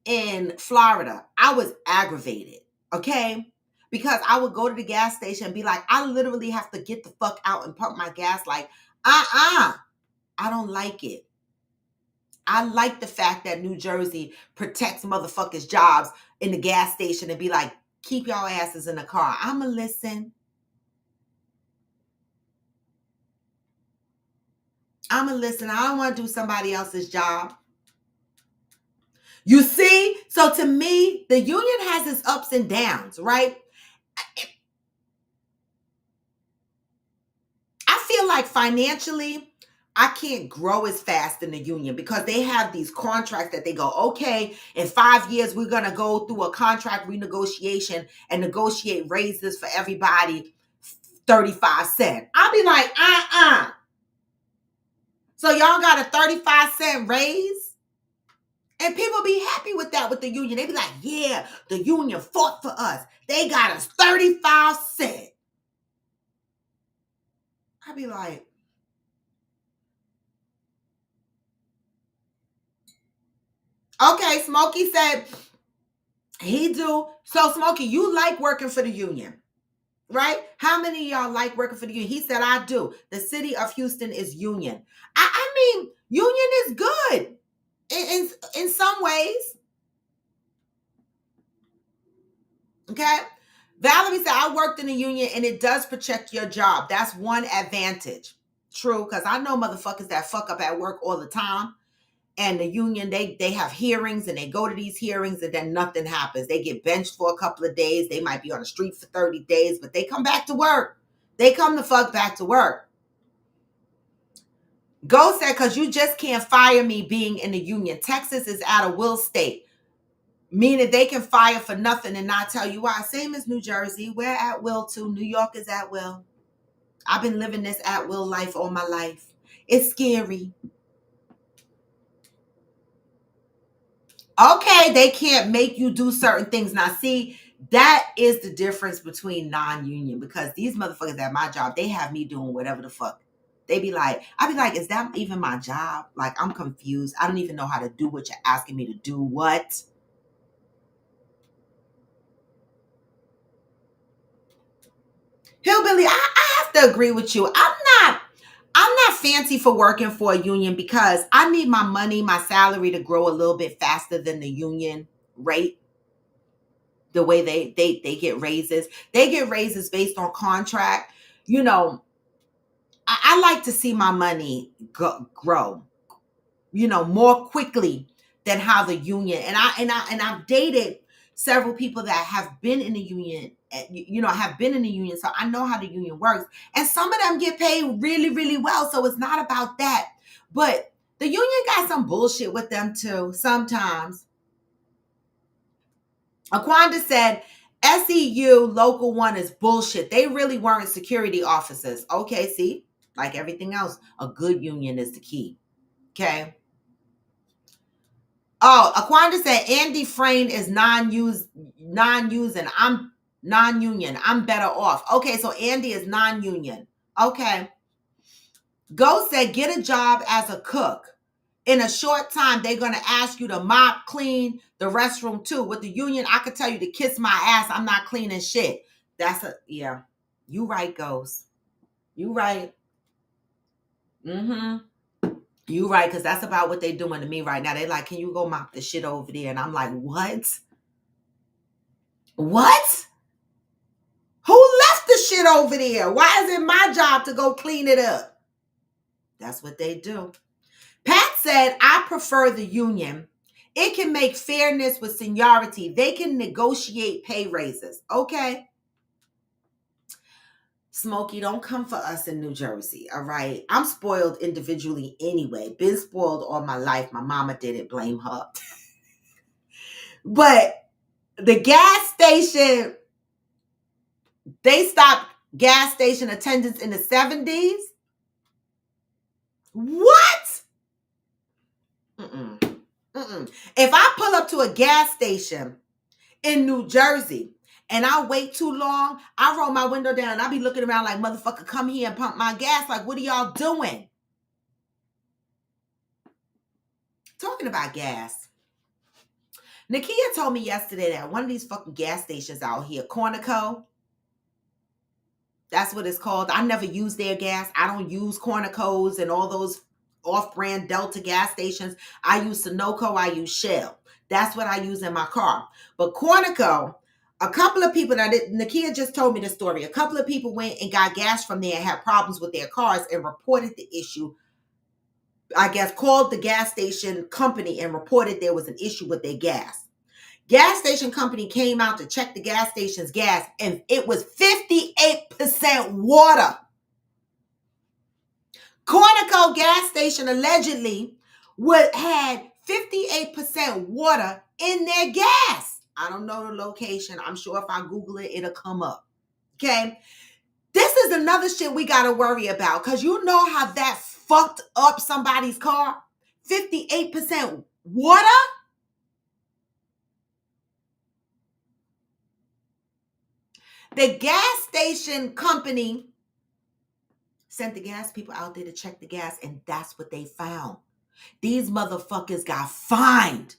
Speaker 1: in Florida, I was aggravated, okay? Because I would go to the gas station and be like, I literally have to get the fuck out and pump my gas. Like, I don't like it. I like the fact that New Jersey protects motherfuckers' jobs in the gas station and be like, keep y'all asses in the car. I'ma listen. I don't want to do somebody else's job. You see? So to me, the union has its ups and downs, right? I feel like financially, I can't grow as fast in the union because they have these contracts that they go, okay, in 5 years, we're going to go through a contract renegotiation and negotiate raises for everybody 35 cents. I'll be like, So y'all got a 35-cent raise? And people be happy with that with the union. They be like, yeah, the union fought for us. They got us 35 cents. I be like, Okay, Smokey said he do. So, Smokey, you like working for the union, right? How many of y'all like working for the union? He said, I do. The city of Houston is union. I mean, union is good in some ways. Okay. Valerie said, I worked in the union and it does protect your job. That's one advantage. True, because I know motherfuckers that fuck up at work all the time. And the union, they have hearings and they go to these hearings and then nothing happens. They get benched for a couple of days. They might be on the street for 30 days, but they come back to work. They come the fuck back to work. Go said, because you just can't fire me being in the union. Texas is at a will state, meaning they can fire for nothing and not tell you why. Same as New Jersey. We're at will too. New York is at will. I've been living this at will life all my life. It's scary. Okay, they can't make you do certain things. Now, see, that is the difference between non-union, because these motherfuckers at my job, they have me doing whatever the fuck. They be like, I be like, is that even my job? Like, I'm confused. I don't even know how to do what you're asking me to do. What? Hillbilly, I have to agree with you. I'm not fancy for working for a union because I need my money, my salary to grow a little bit faster than the union rate. The way they get raises. They get raises based on contract. You know, I like to see my money grow, more quickly than how the union. And I've dated several people that have been in the union, have been in the union. So I know how the union works. And some of them get paid really, really well. So it's not about that. But the union got some bullshit with them too, sometimes. Aquanda said, SEU Local 1 is bullshit. They really weren't security officers. Okay, see? Like everything else, a good union is the key. Okay? Oh, Aquanda said, Andy Frayne is non-using. I'm non-union. I'm better off. Okay, so Andy is non-union. Okay. Go said, get a job as a cook. In a short time, they're going to ask you to mop, clean the restroom too. With the union, I could tell you to kiss my ass. I'm not cleaning shit. Yeah. You right, Ghost. You right. Mm-hmm. You right, because that's about what they're doing to me right now. They're like, can you go mop the shit over there? And I'm like, what? What? Who left the shit over there? Why is it my job to go clean it up? That's what they do. Pat said, I prefer the union. It can make fairness with seniority. They can negotiate pay raises. Okay. Smokey, don't come for us in New Jersey. All right. I'm spoiled individually anyway. Been spoiled all my life. My mama did it. Blame her. But the gas station, they stopped gas station attendants in the 70s. What? Mm-mm. If I pull up to a gas station in New Jersey and I wait too long, I roll my window down and I be looking around like, motherfucker, come here and pump my gas. Like, what are y'all doing? Talking about gas. Nakia told me yesterday that one of these fucking gas stations out here, Cornico, that's what it's called. I never use their gas. I don't use Cornicos and all those off-brand Delta gas stations. I use Sunoco. I use Shell. That's what I use in my car. But Cornico, a couple of people, Nakia just told me the story. A couple of people went and got gas from there and had problems with their cars and reported the issue. I guess called the gas station company and reported there was an issue with their gas. Gas station company came out to check the gas station's gas and it was 58% water. Cornico gas station allegedly had 58% water in their gas. I don't know the location. I'm sure if I Google it, it'll come up. Okay. This is another shit we got to worry about, because you know how that fucked up somebody's car? 58% water? The gas station company sent the gas people out there to check the gas, and that's what they found. These motherfuckers got fined.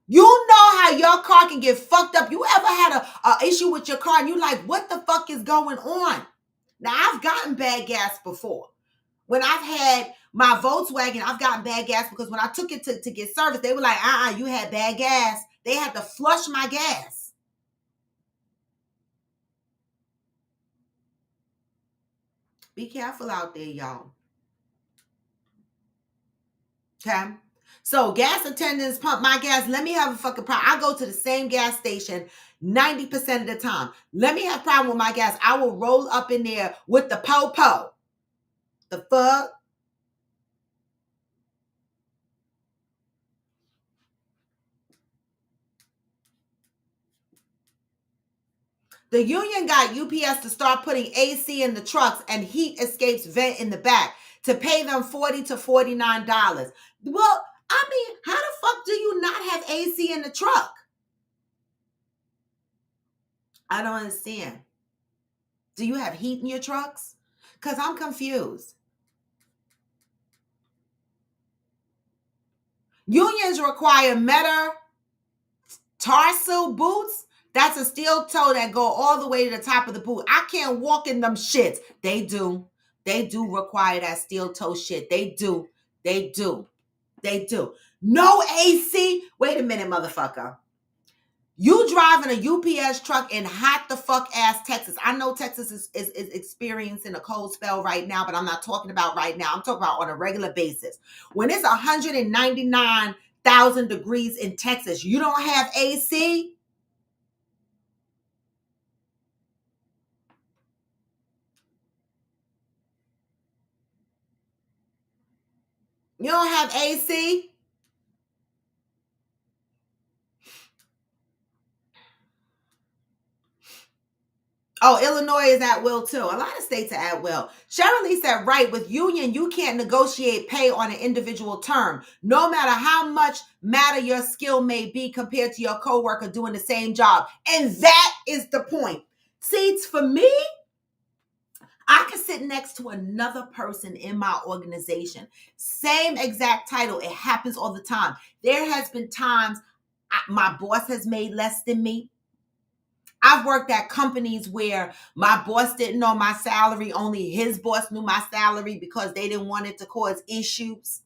Speaker 1: You know how your car can get fucked up. You ever had a issue with your car and you like, what the fuck is going on? Now, I've gotten bad gas before. When I've had my Volkswagen, I've gotten bad gas because when I took it to get serviced, they were like, you had bad gas. They had to flush my gas. Be careful out there, y'all. Okay? So gas attendants pump my gas. Let me have a fucking problem. I go to the same gas station 90% of the time. Let me have a problem with my gas. I will roll up in there with the po-po. The fuck? The union got UPS to start putting AC in the trucks and heat escapes vent in the back to pay them $40 to $49. Well, I mean, how the fuck do you not have AC in the truck? I don't understand. Do you have heat in your trucks? Because I'm confused. Unions require metatarsal boots. That's a steel toe that go all the way to the top of the boot. I can't walk in them shits. They do. They do require that steel toe shit. They do. They do. They do. No AC? Wait a minute, motherfucker. You driving a UPS truck in hot the fuck ass Texas. I know Texas is experiencing a cold spell right now, but I'm not talking about right now. I'm talking about on a regular basis. When it's 199,000 degrees in Texas, you don't have AC? You don't have AC? Oh, Illinois is at will too. A lot of states are at will. Cheryl Lee said, right, with union, you can't negotiate pay on an individual term, no matter how much matter your skill may be compared to your coworker doing the same job. And that is the point. See, for me, I can sit next to another person in my organization. Same exact title. It happens all the time. There has been times my boss has made less than me. I've worked at companies where my boss didn't know my salary. Only his boss knew my salary because they didn't want it to cause issues.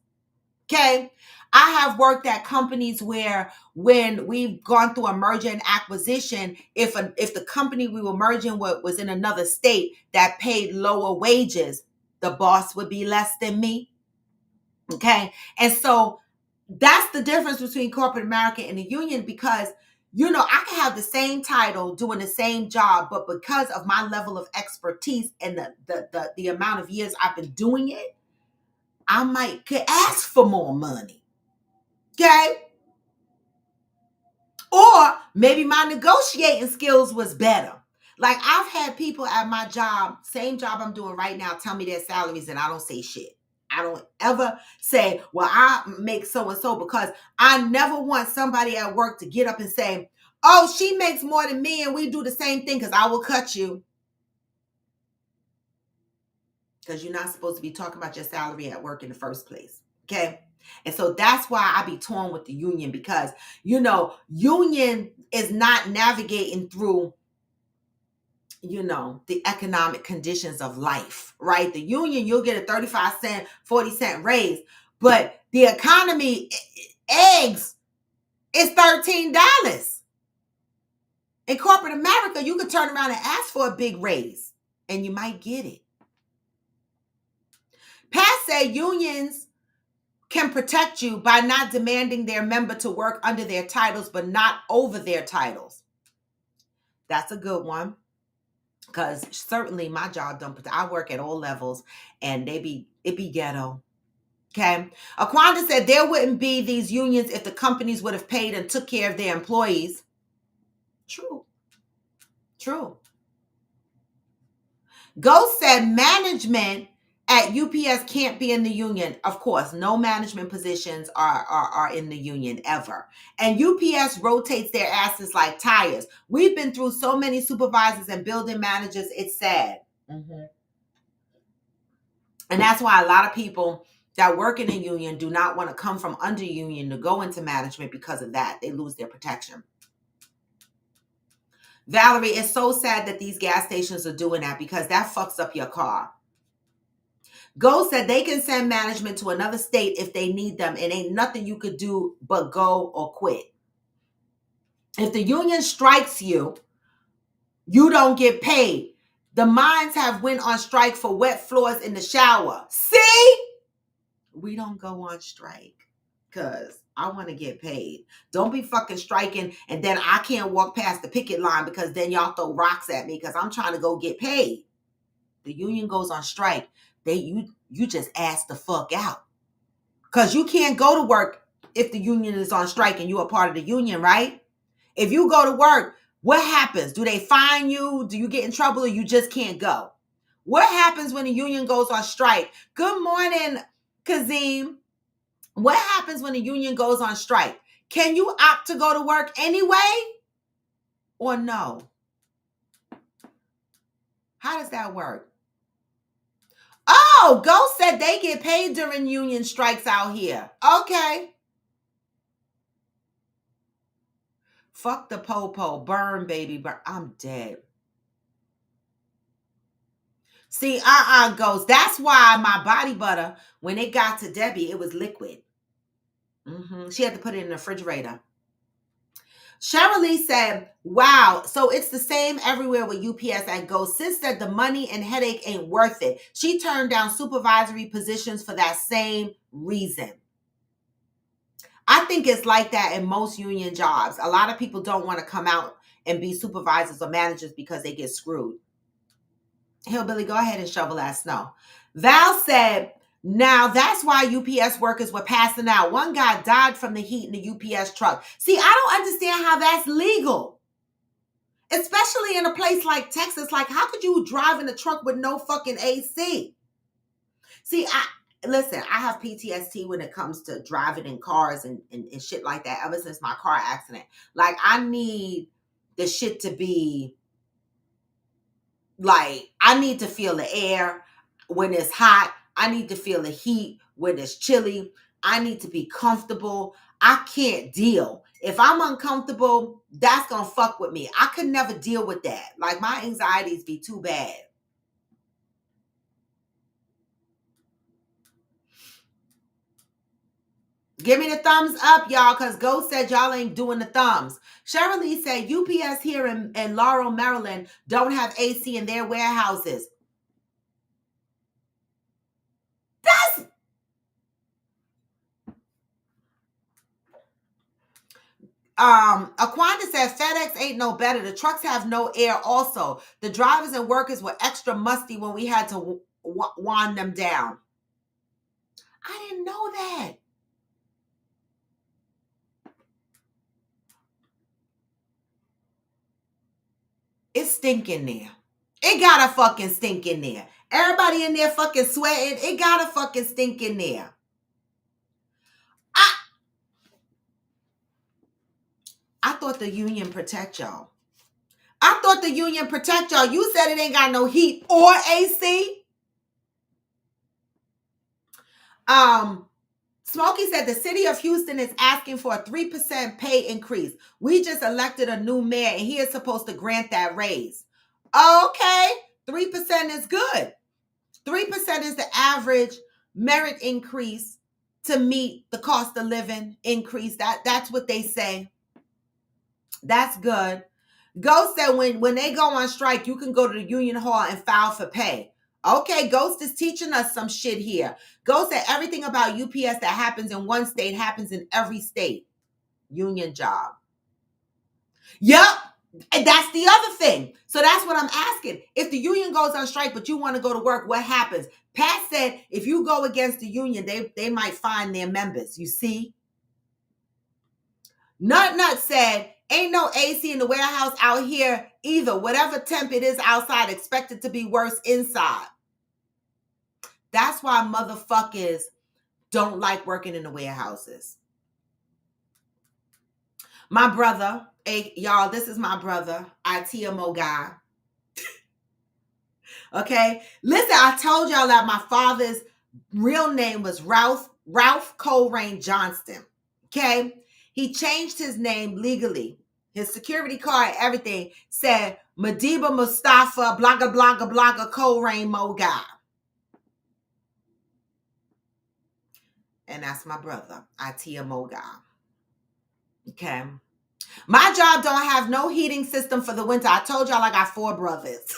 Speaker 1: Okay. I have worked at companies where when we've gone through a merger and acquisition, if the company we were merging with was in another state that paid lower wages, the boss would be less than me. Okay. And so that's the difference between corporate America and the union because I can have the same title doing the same job, but because of my level of expertise and the amount of years I've been doing it, I could ask for more money. Okay? Or maybe my negotiating skills was better. Like I've had people at my job, same job I'm doing right now, tell me their salaries and I don't say shit. I don't ever say, well, I make so and so because I never want somebody at work to get up and say, oh, she makes more than me and we do the same thing because I will cut you. Because you're not supposed to be talking about your salary at work in the first place. Okay. And so that's why I be torn with the union because, union is not navigating through the economic conditions of life, right? The union, you'll get a 35-cent, 40-cent raise, but the economy, eggs is $13. In corporate America, you could turn around and ask for a big raise and you might get it. Pat said unions can protect you by not demanding their member to work under their titles, but not over their titles. That's a good one. Because certainly my job don't. I work at all levels, and it be ghetto. Okay. Aquanda said there wouldn't be these unions if the companies would have paid and took care of their employees. True. Ghost said management at UPS can't be in the union. Of course, no management positions are in the union ever. And UPS rotates their asses like tires. We've been through so many supervisors and building managers. It's sad. Mm-hmm. And that's why a lot of people that work in a union do not want to come from under union to go into management because of that. They lose their protection. Valerie, it's so sad that these gas stations are doing that because that fucks up your car. Go said they can send management to another state if they need them, and ain't nothing you could do but go or quit. If the union strikes you, you don't get paid. The mines have went on strike for wet floors in the shower. See? We don't go on strike because I want to get paid. Don't be fucking striking and then I can't walk past the picket line because then y'all throw rocks at me because I'm trying to go get paid. The union goes on strike. You just ask the fuck out. Because you can't go to work if the union is on strike and you are part of the union, right? If you go to work, what happens? Do they fine you? Do you get in trouble or you just can't go? What happens when the union goes on strike? Good morning, Kazim. What happens when the union goes on strike? Can you opt to go to work anyway or no? How does that work? Oh, Ghost said they get paid during union strikes out here. Okay. Fuck the popo. Burn, baby. Burn. I'm dead. See, Ghost. That's why my body butter, when it got to Debbie, it was liquid. She had to put it in the refrigerator. Cheryl Lee said, wow, so it's the same everywhere with UPS and Ghost. Sis said the money and headache ain't worth it. She turned down supervisory positions for that same reason. I think it's like that in most union jobs. A lot of people don't want to come out and be supervisors or managers because they get screwed. Hillbilly, go ahead and shovel that snow. Val said, now that's why UPS workers were passing out. One guy died from the heat in the UPS truck. See, I don't understand how that's legal. Especially in a place like Texas. Like, how could you drive in a truck with no fucking AC? See, listen, I have PTSD when it comes to driving in cars and shit like that ever since my car accident. Like, I need the shit to be, like, I need to feel the air when it's hot. I need to feel the heat when it's chilly. I need to be comfortable. I can't deal. If I'm uncomfortable, that's going to fuck with me. I could never deal with that. Like, my anxieties be too bad. Give me the thumbs up, y'all, because Ghost said y'all ain't doing the thumbs. Cheryl Lee said UPS here in Laurel, Maryland don't have AC in their warehouses. That's... Aquanda said FedEx ain't no better. The trucks have no air also. The drivers and workers were extra musty when we had to wind them down. I didn't know that. It's stinking there. It gotta fucking stink in there. Everybody in there fucking sweating. It gotta fucking stink in there. I thought the union protect y'all. I thought the union protect y'all. You said it ain't got no heat or AC. Smokey said the city of Houston is asking for a 3% pay increase. We just elected a new mayor and he is supposed to grant that raise. Okay, 3% is good. 3% is the average merit increase to meet the cost of living increase. That's what they say. That's good. Ghost said when they go on strike, you can go to the union hall and file for pay. Okay, Ghost is teaching us some shit here. Ghost said everything about UPS that happens in one state happens in every state. Union job. Yep. And that's the other thing. So that's what I'm asking. If the union goes on strike, but you want to go to work, what happens? Pat said if you go against the union, they might fine their members. You see? Nut said, ain't no AC in the warehouse out here either. Whatever temp it is outside, expected to be worse inside. That's why motherfuckers don't like working in the warehouses. My brother, y'all, this is my brother, ITMO guy. Okay? Listen, I told y'all that my father's Real name was Ralph Colerain Johnston. Okay. He changed his name legally. His security card, everything said Madiba Mustafa, blogger, blogger, blogger, Colerain Mogai. And that's my brother, Itia Mogai. Okay. My job don't have no heating system for the winter. I told y'all I got 4 brothers.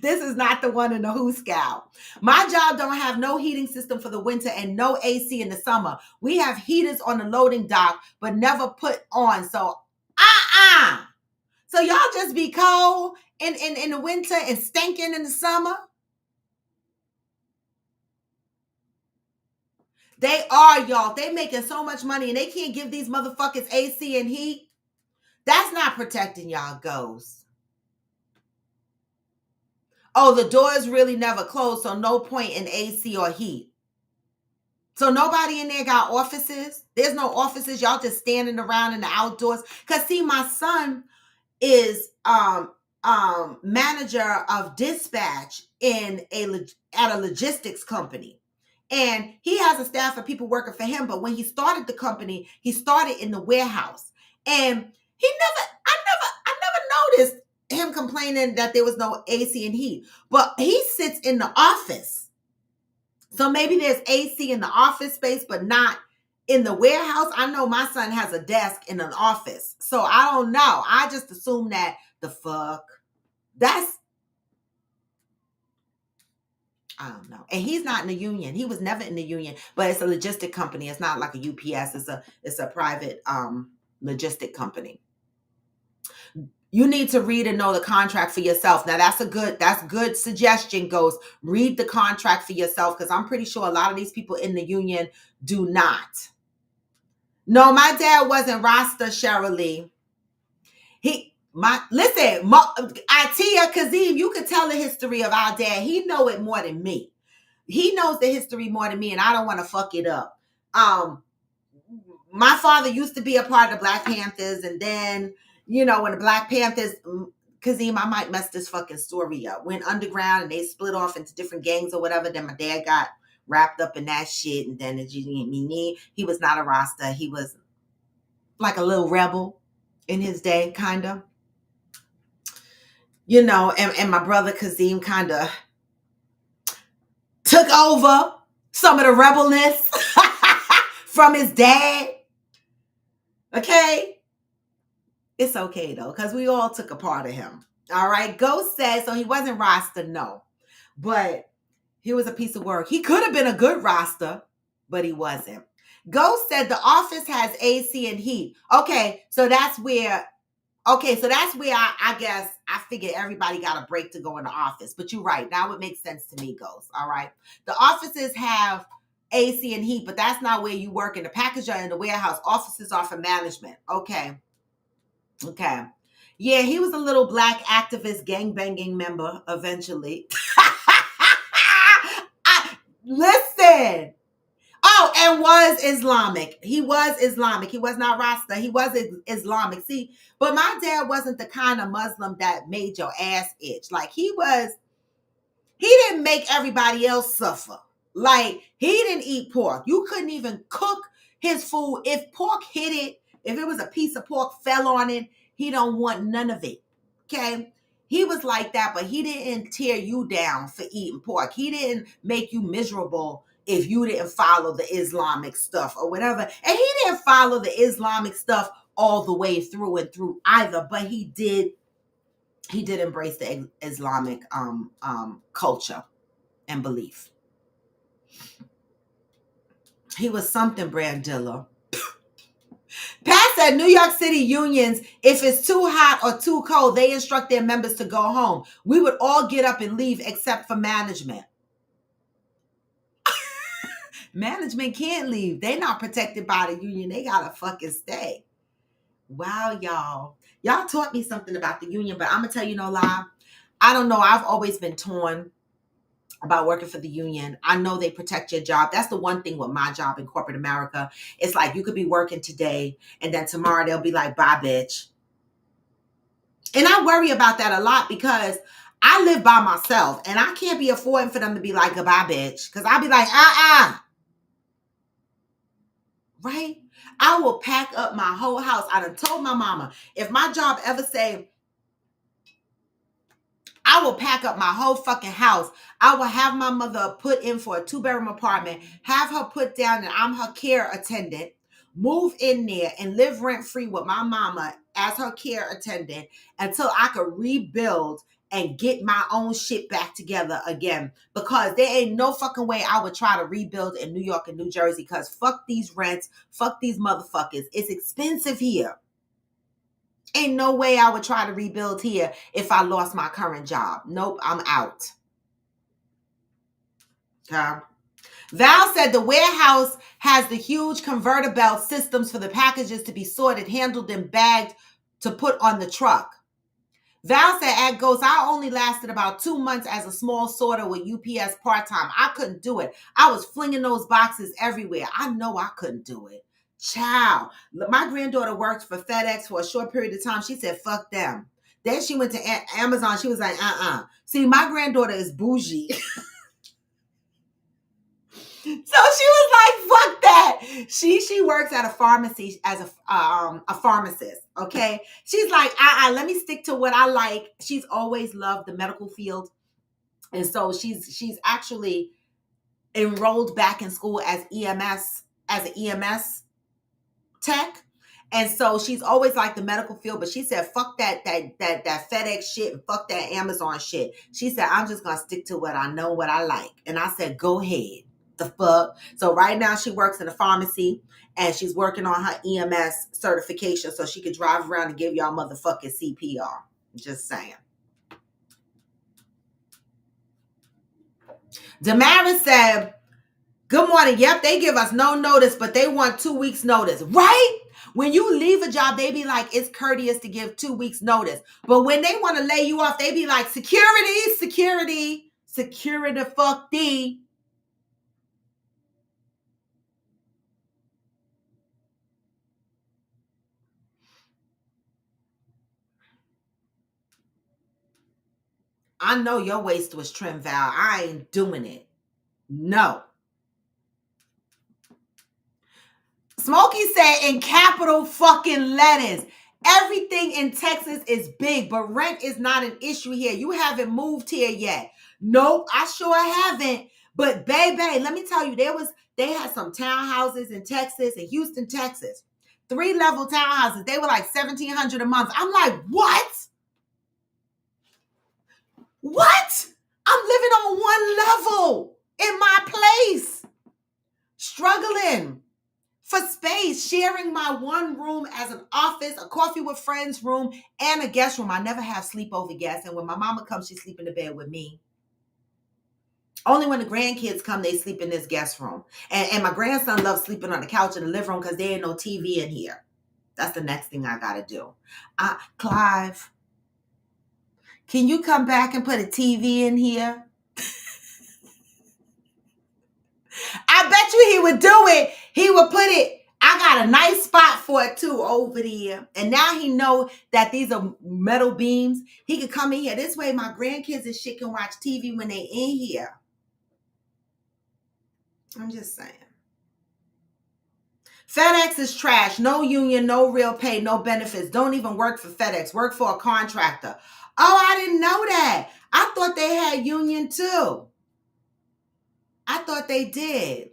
Speaker 1: This is not the one in the Who Scout. My job don't have no heating system for the winter and no AC in the summer. We have heaters on the loading dock, but never put on. So, So y'all just be cold in the winter and stinking in the summer? They are, y'all. They making so much money and they can't give these motherfuckers AC and heat. That's not protecting y'all ghosts. Oh, the doors really never closed, so no point in AC or heat. So nobody in there got offices? There's no offices. Y'all just standing around in the outdoors. Cause see, my son is manager of dispatch at a logistics company. And he has a staff of people working for him. But when he started the company, he started in the warehouse. And I never noticed him complaining that there was no AC and heat. But he sits in the office. So maybe there's AC in the office space, but not in the warehouse. I know my son has a desk in an office. So I don't know. I just assume that the fuck. I don't know. And he's not in the union. He was never in the union, but it's a logistic company. It's not like a UPS. It's a private logistic company. You need to read and know the contract for yourself. Now that's good suggestion, Ghost. Read the contract for yourself, because I'm pretty sure a lot of these people in the union do not. No, my dad wasn't Rasta, Cheryl Lee. Itia Kazim, you could tell the history of our dad. He know it more than me. He knows the history more than me, and I don't want to fuck it up. My father used to be a part of the Black Panthers, and then, when the Black Panthers, Kazim, I might mess this fucking story up, went underground and they split off into different gangs or whatever. Then my dad got wrapped up in that shit, and then he was not a Rasta. He was like a little rebel in his day, kind of. And my brother Kazim kind of took over some of the rebelness from his dad. Okay? It's okay, though, because we all took a part of him. All right? Ghost says, so he wasn't Rasta, no. But he was a piece of work. He could have been a good Rasta, but he wasn't. Ghost said the office has AC and heat. Okay, so that's where I guess I figured everybody got a break to go in the office. But you're right. Now it makes sense to me, Ghost. All right. The offices have AC and heat, but that's not where you work. In the package or in the warehouse, offices are for management. Okay. Yeah, he was a little black activist gangbanging member eventually. Listen. Oh, and was Islamic. He was Islamic. He was not Rasta. He was Islamic. See, but my dad wasn't the kind of Muslim that made your ass itch. Like he didn't make everybody else suffer. Like he didn't eat pork. You couldn't even cook his food. If pork hit it, if it was a piece of pork fell on it, he don't want none of it. Okay? He was like that, but he didn't tear you down for eating pork. He didn't make you miserable if you didn't follow the Islamic stuff or whatever. And he didn't follow the Islamic stuff all the way through and through either, but he did embrace the Islamic culture and belief. He was something, Brad Dilla. Pat said New York City unions, if it's too hot or too cold, they instruct their members to go home. We would all get up and leave except for management. Management can't leave. They're not protected by the union. They gotta fucking stay. Wow, y'all. Y'all taught me something about the union, but I'm gonna tell you no lie. I don't know. I've always been torn about working for the union. I know they protect your job. That's the one thing with my job in corporate America. It's like you could be working today and then tomorrow they'll be like, bye, bitch. And I worry about that a lot because I live by myself, and I can't be affording for them to be like, goodbye, bitch. Because I'll be like, right? I will pack up my whole house. I done told my mama, if my job ever say, I will pack up my whole fucking house. I will have my mother put in for a 2-bedroom apartment, have her put down that I'm her care attendant, move in there and live rent-free with my mama as her care attendant until I could rebuild and get my own shit back together again. Because there ain't no fucking way I would try to rebuild in New York and New Jersey, because fuck these rents, fuck these motherfuckers. It's expensive here. Ain't no way I would try to rebuild here if I lost my current job. Nope, I'm out. Okay. Val said the warehouse has the huge converter belt systems for the packages to be sorted, handled, and bagged to put on the truck. Val said at Ghost, I only lasted about 2 months as a small sorter with UPS part-time. I couldn't do it. I was flinging those boxes everywhere. I know I couldn't do it. Child, my granddaughter worked for FedEx for a short period of time. She said, fuck them. Then she went to Amazon. She was like, See, my granddaughter is bougie. So she was like, fuck that. She works at a pharmacy as a pharmacist, okay? She's like, let me stick to what I like. She's always loved the medical field. And so she's actually enrolled back in school as an EMS tech. And so she's always liked the medical field, but she said, fuck that FedEx shit and fuck that Amazon shit. She said, I'm just going to stick to what I know, what I like. And I said, go ahead. The fuck? So right now she works in a pharmacy and she's working on her EMS certification so she could drive around and give y'all motherfucking CPR. Just saying. Damaris said, good morning. Yep, they give us no notice, but they want 2 weeks notice. Right? When you leave a job, they be like, it's courteous to give 2 weeks notice. But when they want to lay you off, they be like, security, fuck thee. I know your waist was trim, Val. I ain't doing it. No. Smokey said in capital fucking letters, everything in Texas is big, but rent is not an issue here. You haven't moved here yet. Nope, I sure haven't. But baby, let me tell you, they had some townhouses in Texas, in Houston, Texas. 3-level townhouses. They were like $1,700 a month. I'm like, what? What? I'm living on one level in my place, struggling for space, sharing my one room as an office, a coffee with friends room, and a guest room. I never have sleepover guests. And when my mama comes, she sleep in the bed with me. Only when the grandkids come, they sleep in this guest room. And my grandson loves sleeping on the couch in the living room because there ain't no TV in here. That's the next thing I got to do. Clive, can you come back and put a TV in here? I bet you he would do it. He would put it. I got a nice spot for it too over there. And now he know that these are metal beams. He could come in here. This way my grandkids and shit can watch TV when they in here. I'm just saying. FedEx is trash. No union, no real pay, no benefits. Don't even work for FedEx. Work for a contractor. Oh, I didn't know that. I thought they had union too. I thought they did.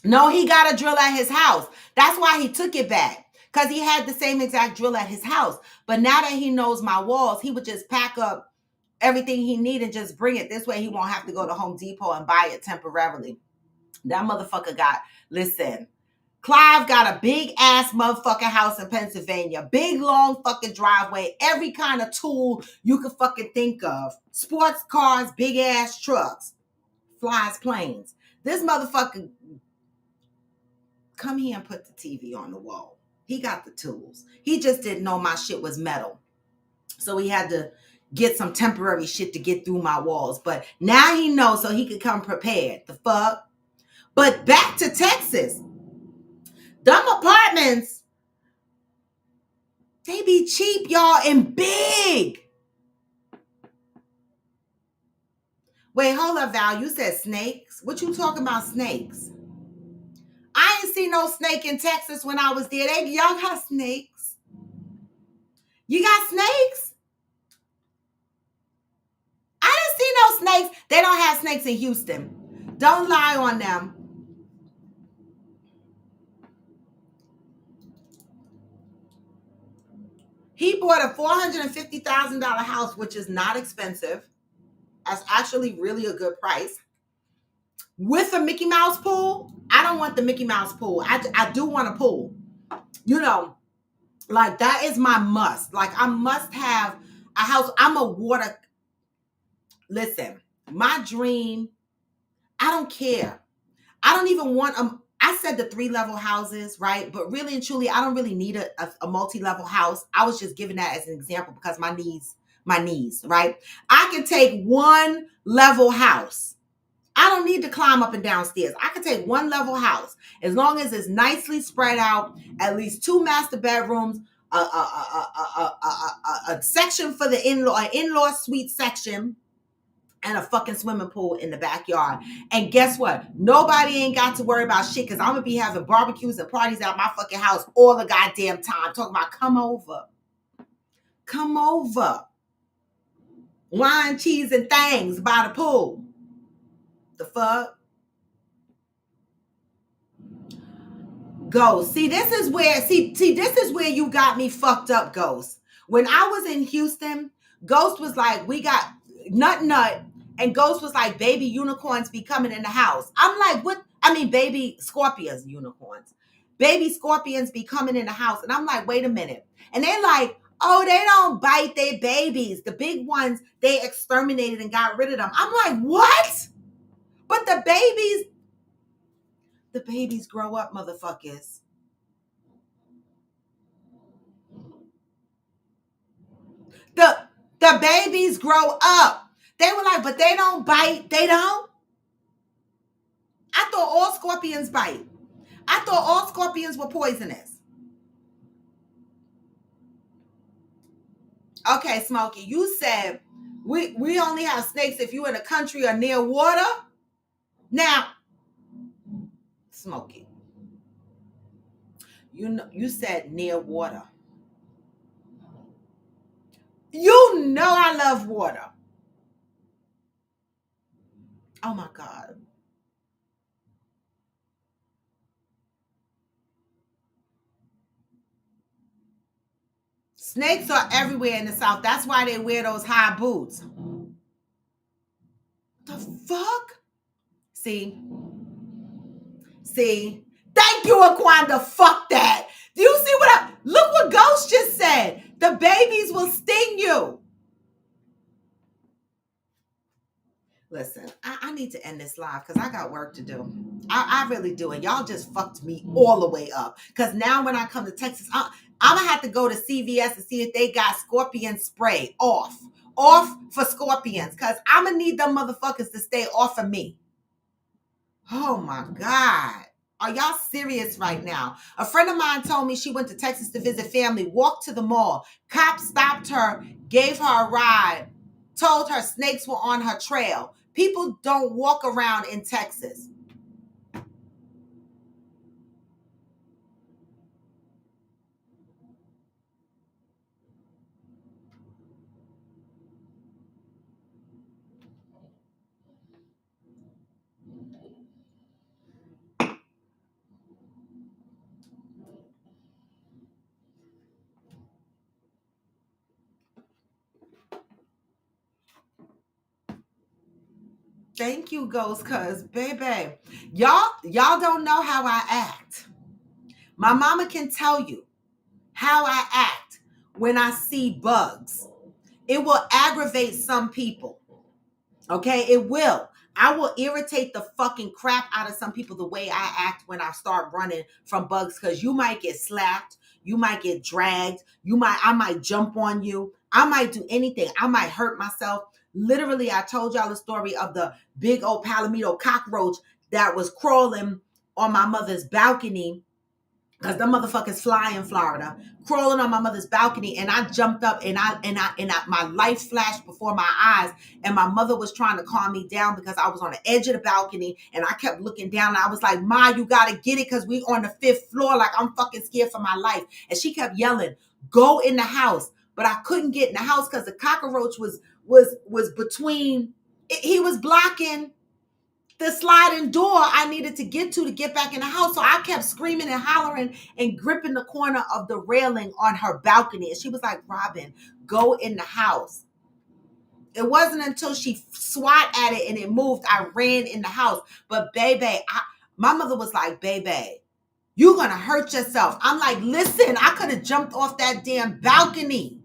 Speaker 1: No, he got a drill at his house. That's why he took it back. Because he had the same exact drill at his house. But now that he knows my walls, he would just pack up everything he needed and just bring it. This way he won't have to go to Home Depot and buy it temporarily. That motherfucker listen, Clive got a big ass motherfucking house in Pennsylvania. Big, long fucking driveway. Every kind of tool you could fucking think of. Sports cars, big ass trucks. Flies planes. This motherfucker come here and put the TV on the wall. He got the tools. He just didn't know my shit was metal. So he had to get some temporary shit to get through my walls. But now he knows so he could come prepared. The fuck? But back to Texas. Them apartments They be cheap, y'all, and big. Wait, hold up, Val. You said snakes? What you talking about snakes? I ain't see no snake in Texas when I was there. Y'all got snakes? You got snakes? I didn't see no snakes. They don't have snakes in Houston. Don't lie on them. He bought a $450,000 house, which is not expensive. That's actually really a good price. With a Mickey Mouse pool. I don't want the Mickey Mouse pool. I do want a pool. You know, like that is my must. Like I must have a house. I'm a water. Listen, my dream, I don't care. I don't even want I said the 3-level houses, right? But really and truly, I don't really need a multi-level house. I was just giving that as an example because my knees, right? I can take 1-level house. I don't need to climb up and down stairs. I can take 1-level house as long as it's nicely spread out, at least 2 master bedrooms, a section for the in-law suite section, and a fucking swimming pool in the backyard. And guess what? Nobody ain't got to worry about shit because I'm going to be having barbecues and parties at my fucking house all the goddamn time. Talking about come over. Come over. Wine, cheese, and things by the pool. The fuck? Ghost. See, this is where you got me fucked up, Ghost. When I was in Houston, Ghost was like, we got nut. And Ghost was like, baby unicorns be coming in the house. I'm like, what? I mean, baby scorpions, unicorns. Baby scorpions be coming in the house. And I'm like, wait a minute. And they're like, oh, they don't bite their babies. The big ones, they exterminated and got rid of them. I'm like, what? But the babies grow up, motherfuckers. The babies grow up. They were like, but they don't bite. They don't? I thought all scorpions bite. I thought all scorpions were poisonous. Okay, Smokey, you said we only have snakes if you're in a country or near water. Now, Smokey, you said near water. You know I love water. Oh my God. Snakes are everywhere in the South. That's why they wear those high boots. The fuck? See? Thank you, Aquanda. Fuck that. Do you see look what Ghost just said. The babies will sting you. Listen, I need to end this live because I got work to do. I really do. And y'all just fucked me all the way up. Because now when I come to Texas, I'm going to have to go to CVS and see if they got scorpion spray off for scorpions. Because I'm going to need them motherfuckers to stay off of me. Oh my God. Are y'all serious right now? A friend of mine told me she went to Texas to visit family, walked to the mall. Cops stopped her, gave her a ride, told her snakes were on her trail. People don't walk around in Texas. Thank you, Ghost, cuz baby, y'all don't know how I act. My mama can tell you how I act when I see bugs. It will aggravate some people. Okay, it will. I will irritate the fucking crap out of some people the way I act when I start running from bugs, because you might get slapped, you might get dragged, I might jump on you, I might do anything, I might hurt myself. Literally, I told y'all the story of the big old Palomino cockroach that was crawling on my mother's balcony because the motherfuckers fly in Florida, crawling on my mother's balcony, and I jumped up and my life flashed before my eyes, and my mother was trying to calm me down because I was on the edge of the balcony, and I kept looking down, and I was like, Ma, you gotta get it, because we on the 5th floor, like I'm fucking scared for my life. And she kept yelling, go in the house. But I couldn't get in the house because the cockroach was between, he was blocking the sliding door I needed to get back in the house. So I kept screaming and hollering and gripping the corner of the railing on her balcony. And she was like, Robin, go in the house. It wasn't until she swat at it and it moved, I ran in the house. But baby, my mother was like, baby, you're going to hurt yourself. I'm like, listen, I could have jumped off that damn balcony.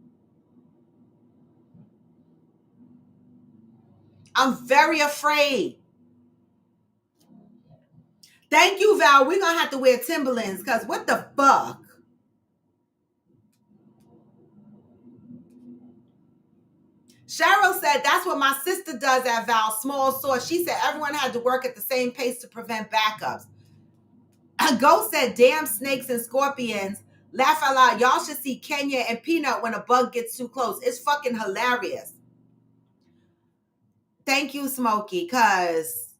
Speaker 1: I'm very afraid. Thank you, Val. We're going to have to wear Timberlands because what the fuck? Cheryl said, that's what my sister does at Val, small source. She said everyone had to work at the same pace to prevent backups. Ghost said, damn snakes and scorpions. Laugh out loud. Y'all should see Kenya and Peanut when a bug gets too close. It's fucking hilarious. Thank you, Smokey, because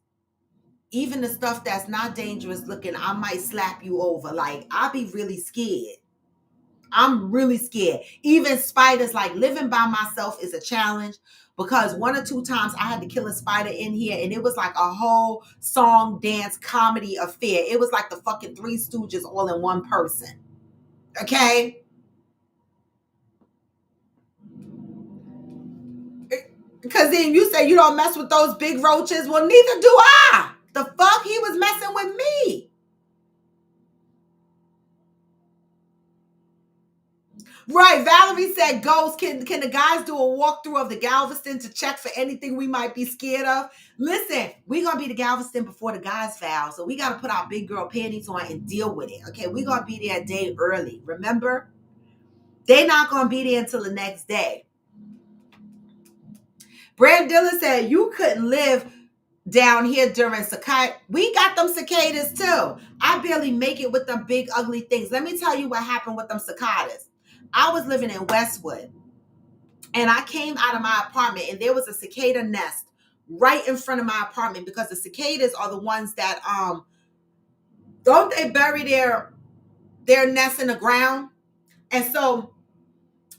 Speaker 1: even the stuff that's not dangerous looking, I might slap you over. Like, I'll be really scared. I'm really scared. Even spiders, like living by myself is a challenge because 1 or 2 times I had to kill a spider in here and it was like a whole song, dance, comedy affair. It was like the fucking Three Stooges all in one person. Okay? Because then you say you don't mess with those big roaches. Well, neither do I. The fuck? He was messing with me. Right. Valerie said, Ghost, can the guys do a walkthrough of the Galveston to check for anything we might be scared of? Listen, we're going to be the Galveston before the guys, Val. So we got to put our big girl panties on and deal with it. Okay. We're going to be there a day early. Remember? They're not going to be there until the next day. Brad Dillon said, you couldn't live down here during cicada. We got them cicadas too. I barely make it with them big ugly things. Let me tell you what happened with them cicadas. I was living in Westwood and I came out of my apartment and there was a cicada nest right in front of my apartment because the cicadas are the ones that don't they bury their nests in the ground? And so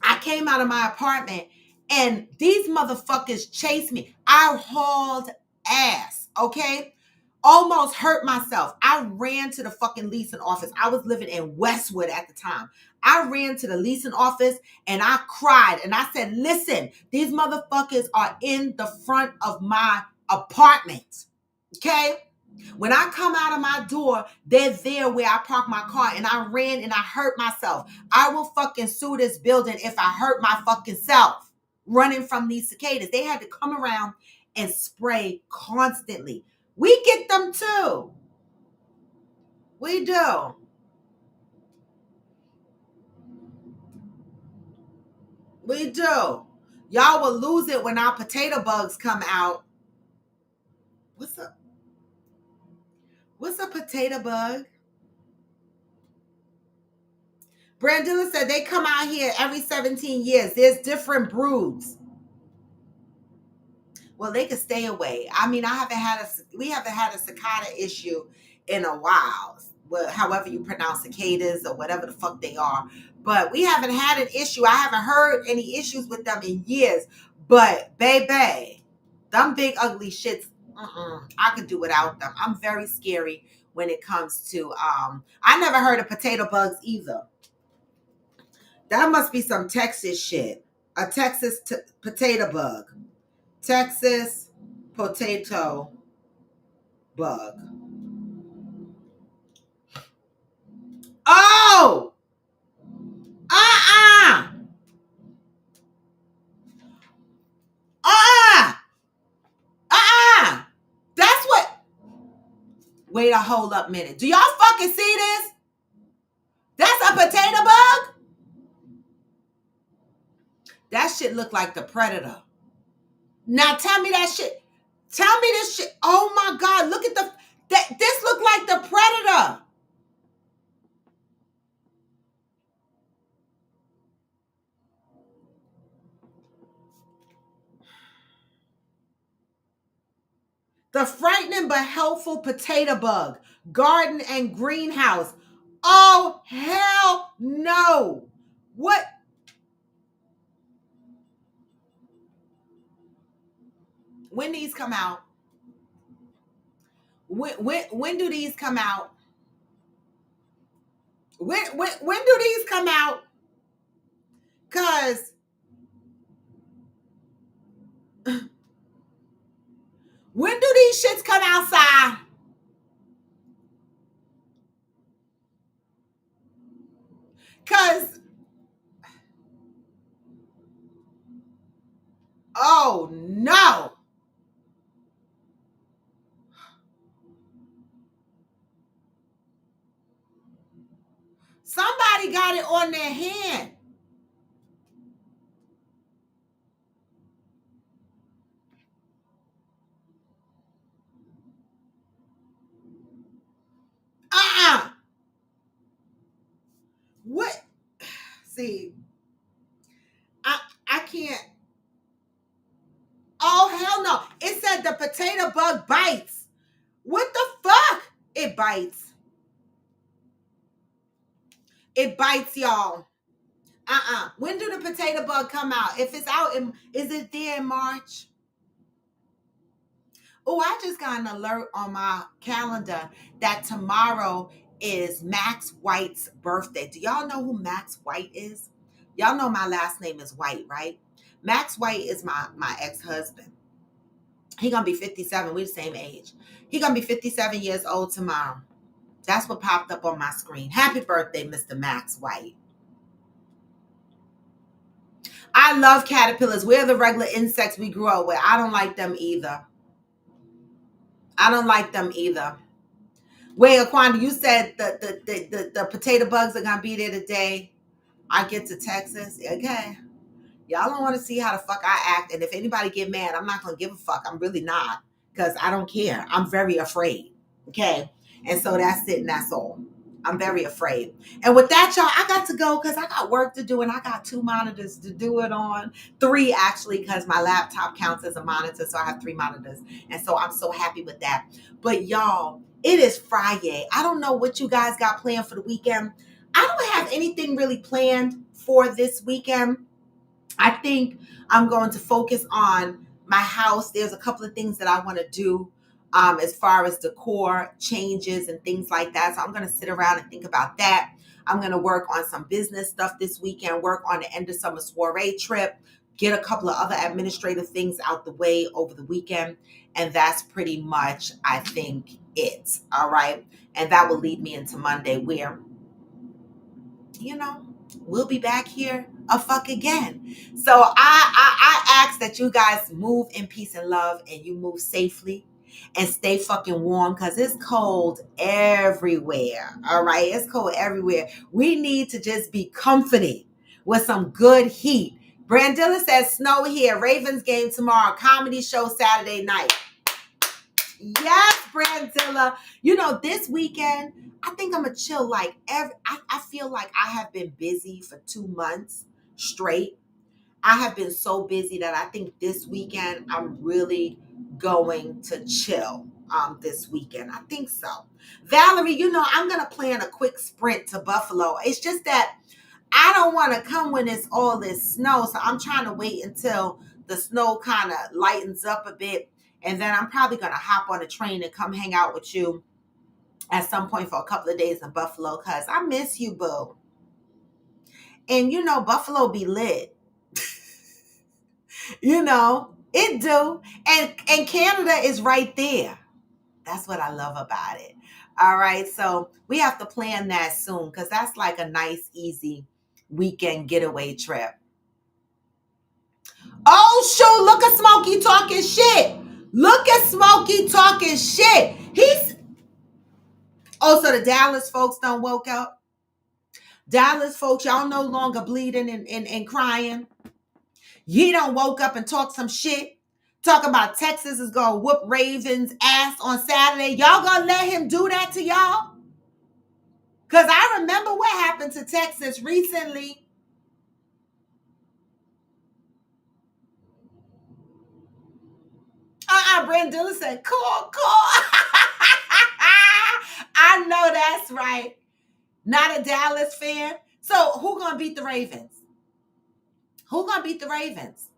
Speaker 1: I came out of my apartment and these motherfuckers chased me. I hauled ass, okay? Almost hurt myself. I ran to the fucking leasing office. I was living in Westwood at the time. I ran to the leasing office and I cried and I said, listen, these motherfuckers are in the front of my apartment, okay? When I come out of my door, they're there where I park my car and I ran and I hurt myself. I will fucking sue this building if I hurt my fucking self running from these cicadas. They had to come around and spray constantly. We get them too. We do. We do. Y'all will lose it when our potato bugs come out. What's a potato bug? Brandilla said they come out here every 17 years. There's different broods. Well, they could stay away. I mean, we haven't had a cicada issue in a while. Well, however you pronounce cicadas or whatever the fuck they are. But we haven't had an issue. I haven't heard any issues with them in years. But baby, them big ugly shits, I could do without them. I'm very scary when it comes to I never heard of potato bugs either. That must be some Texas shit. A Texas potato bug. Texas potato bug. Oh! Uh-uh! Uh-uh! Uh-uh! That's what... Wait a hold up minute. Do y'all fucking see this? That's a potato bug? That shit look like the Predator. Now tell me that shit. Tell me this shit. Oh my God, look at this look like the Predator. The frightening but helpful potato bug, garden and greenhouse. Oh, hell no. What? When these come out? When do these come out? When do these come out? Cause when do these shits come outside? Cause oh no. Somebody got it on their hand. Uh-uh. What? See, I can't. Oh, hell no. It said the potato bug bites. What the fuck? It bites. It bites, y'all. When do the potato bug come out? If it's out is it there in March? Oh, I just got an alert on my calendar that tomorrow is Max White's birthday. Do y'all know who Max White is? Y'all know my last name is White, right? Max White is my ex-husband. He gonna be 57. We're the same age. He gonna be 57 years old tomorrow. That's what popped up on my screen. Happy birthday, Mr. Max White. I love caterpillars. We're the regular insects we grew up with. I don't like them either. I don't like them either. Wait, Aquanda, you said the potato bugs are gonna be there today. I get to Texas. Okay. Y'all don't want to see how the fuck I act. And if anybody get mad, I'm not gonna give a fuck. I'm really not. Because I don't care. I'm very afraid. Okay. And so that's it, and that's all. I'm very afraid. And with that, y'all, I got to go because I got work to do and I got 2 monitors to do it on. 3 actually, because my laptop counts as a monitor. So I have 3 monitors. And so I'm so happy with that. But y'all, it is Friday. I don't know what you guys got planned for the weekend. I don't have anything really planned for this weekend. I think I'm going to focus on my house. There's a couple of things that I want to do as far as decor changes and things like that. So I'm going to sit around and think about that. I'm going to work on some business stuff this weekend, work on the end of summer soiree trip, get a couple of other administrative things out the way over the weekend. And that's pretty much, I think, it. All right. And that will lead me into Monday where, you know, we'll be back here a fuck again. So I ask that you guys move in peace and love and you move safely and stay fucking warm because it's cold everywhere. All right. It's cold everywhere. We need to just be comforted with some good heat. Brandilla says snow here. Ravens game tomorrow. Comedy show Saturday night. Yes, Brandilla. You know, this weekend, I think I'm gonna chill like I feel like I have been busy for 2 months straight. I have been so busy that I think this weekend I'm really going to chill this weekend. I think so. Valerie, you know, I'm gonna plan a quick sprint to Buffalo. It's just that I don't want to come when it's all this snow. So I'm trying to wait until the snow kind of lightens up a bit. And then I'm probably going to hop on a train and come hang out with you at some point for a couple of days in Buffalo because I miss you, boo. And you know, Buffalo be lit. You know, it do. And Canada is right there. That's what I love about it. All right. So we have to plan that soon because that's like a nice, easy weekend getaway trip. Oh, shoot. Look at Smokey talking shit. Look at Smokey talking shit. Oh, so the Dallas folks don't woke up? Dallas folks, y'all no longer bleeding and crying. You don't woke up and talk some shit. Talk about Texas is going to whoop Ravens ass on Saturday. Y'all going to let him do that to y'all? Because I remember what happened to Texas recently. Brandilla said, call. I know that's right. Not a Dallas fan. So who gonna beat the Ravens? Who gonna beat the Ravens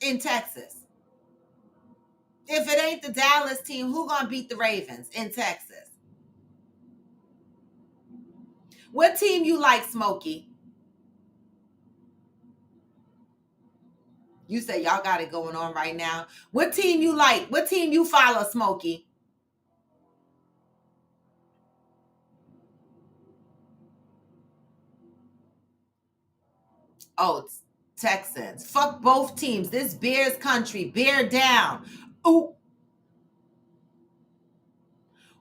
Speaker 1: in Texas? If it ain't the Dallas team, who gonna beat the Ravens in Texas? What team you like, Smokey? You say y'all got it going on right now. What team you like? What team you follow, Smokey? Oh, it's Texans. Fuck both teams. This Bears country. Bear down. Ooh.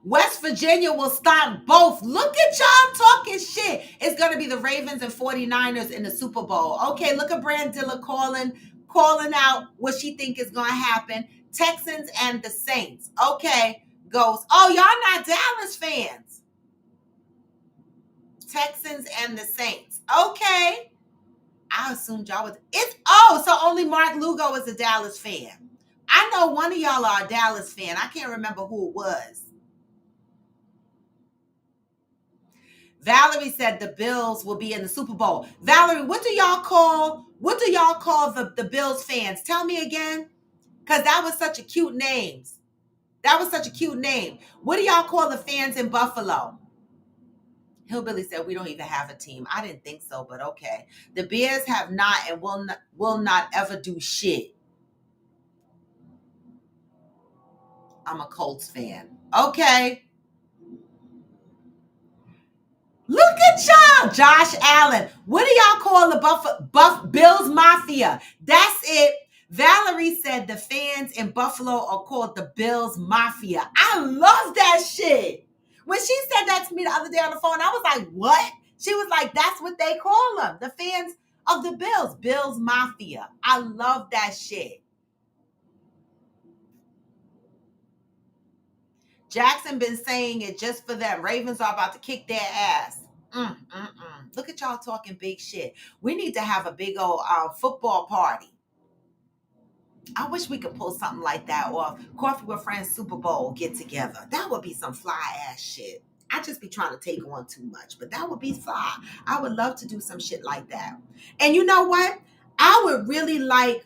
Speaker 1: West Virginia will stop both. Look at y'all talking shit. It's going to be the Ravens and 49ers in the Super Bowl. Okay, look at Brandilla calling out what she think is going to happen. Texans and the Saints. Okay, goes. Oh, y'all not Dallas fans. Texans and the Saints. Okay. I assumed y'all was. So only Mark Lugo is a Dallas fan. I know one of y'all are a Dallas fan. I can't remember who it was. Valerie said the Bills will be in the Super Bowl. Valerie, what do y'all call the Bills fans? Tell me again. Because that was such a cute name. What do y'all call the fans in Buffalo? Hillbilly said we don't even have a team. I didn't think so, but okay. The Bears have not and will not ever do shit. I'm a Colts fan. Okay. Look at y'all, Josh Allen. What do y'all call the Bills Mafia? That's it. Valerie said the fans in Buffalo are called the Bills Mafia. I love that shit. When she said that to me the other day on the phone, I was like, what? She was like, that's what they call them. The fans of the Bills Mafia. I love that shit. Jackson been saying it just for them. Ravens are about to kick their ass. Look at y'all talking big shit. We need to have a big old football party. I wish we could pull something like that off. Coffee with Friends Super Bowl get together. That would be some fly ass shit. I just be trying to take on too much, but that would be fly. I would love to do some shit like that. And you know what? I would really like,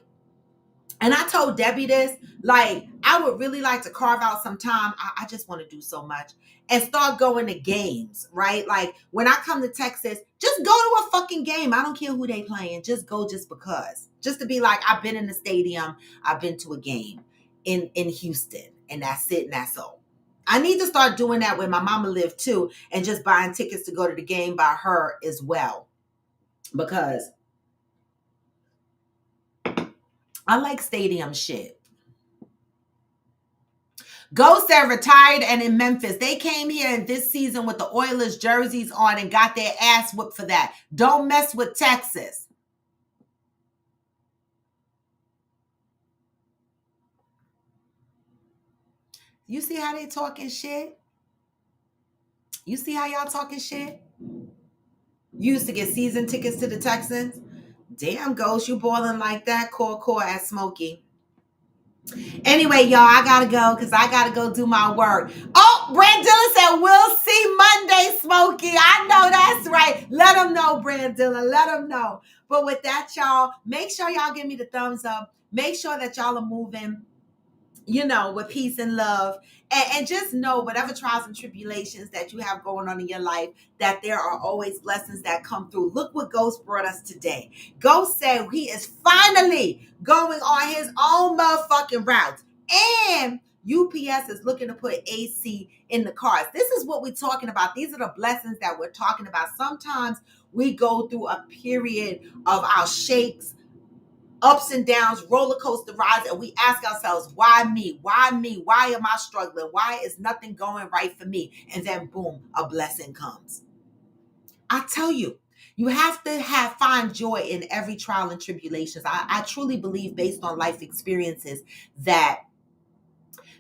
Speaker 1: and I told Debbie this, like, I would really like to carve out some time. I just want to do so much and start going to games, right? Like, when I come to Texas, just go to a fucking game. I don't care who they playing. Just go just because. Just to be like, I've been in the stadium. I've been to a game in Houston. And that's it and that's all. I need to start doing that where my mama lived too, and just buying tickets to go to the game by her as well. Because I like stadium shit. Ghost said retired and in Memphis. They came here in this season with the Oilers jerseys on and got their ass whooped for that. Don't mess with Texas. You see how they talking shit? You see how y'all talking shit? You used to get season tickets to the Texans? Damn, Ghost, you balling like that? Core at Smokey. Anyway, y'all, I gotta go because I gotta go do my work. Oh, Brandilla said, we'll see Monday, Smokey. I know that's right. Let them know, Brandilla. Let them know. But with that, y'all, make sure y'all give me the thumbs up. Make sure that y'all are moving, with peace and love. And just know whatever trials and tribulations that you have going on in your life, that there are always blessings that come through. Look what Ghost brought us today. Ghost said he is finally going on his own motherfucking routes. And UPS is looking to put AC in the cars. This is what we're talking about. These are the blessings that we're talking about. Sometimes we go through a period of our shakes, ups and downs, roller coaster rides, and we ask ourselves, why me? Why me? Why am I struggling? Why is nothing going right for me? And then boom, a blessing comes. I tell you, you have to find joy in every trial and tribulations. I truly believe, based on life experiences, that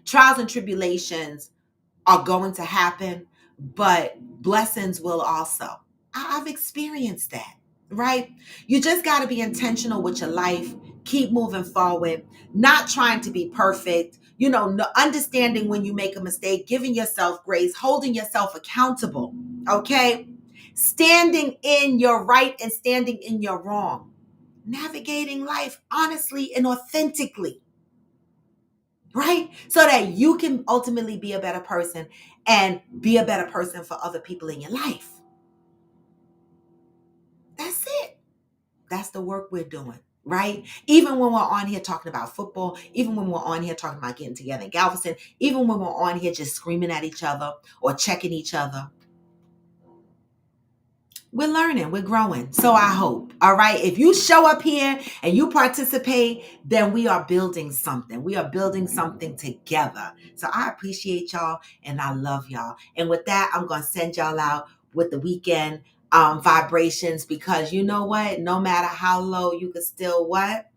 Speaker 1: trials and tribulations are going to happen, but blessings will also. I've experienced that. Right? You just got to be intentional with your life. keep moving forward, not trying to be perfect, understanding when you make a mistake, giving yourself grace, holding yourself accountable, okay? Standing in your right and standing in your wrong, navigating life honestly and authentically, right? So that you can ultimately be a better person and be a better person for other people in your life. That's it. That's the work we're doing, right? Even when we're on here talking about football, even when we're on here talking about getting together in Galveston, even when we're on here just screaming at each other or checking each other, we're learning, we're growing. So I hope, all right, if you show up here and you participate, then we are building something. We are building something together. So I appreciate y'all and I love y'all. And with that, I'm going to send y'all out with the weekend vibrations, because you know what? No matter how low, you can still what?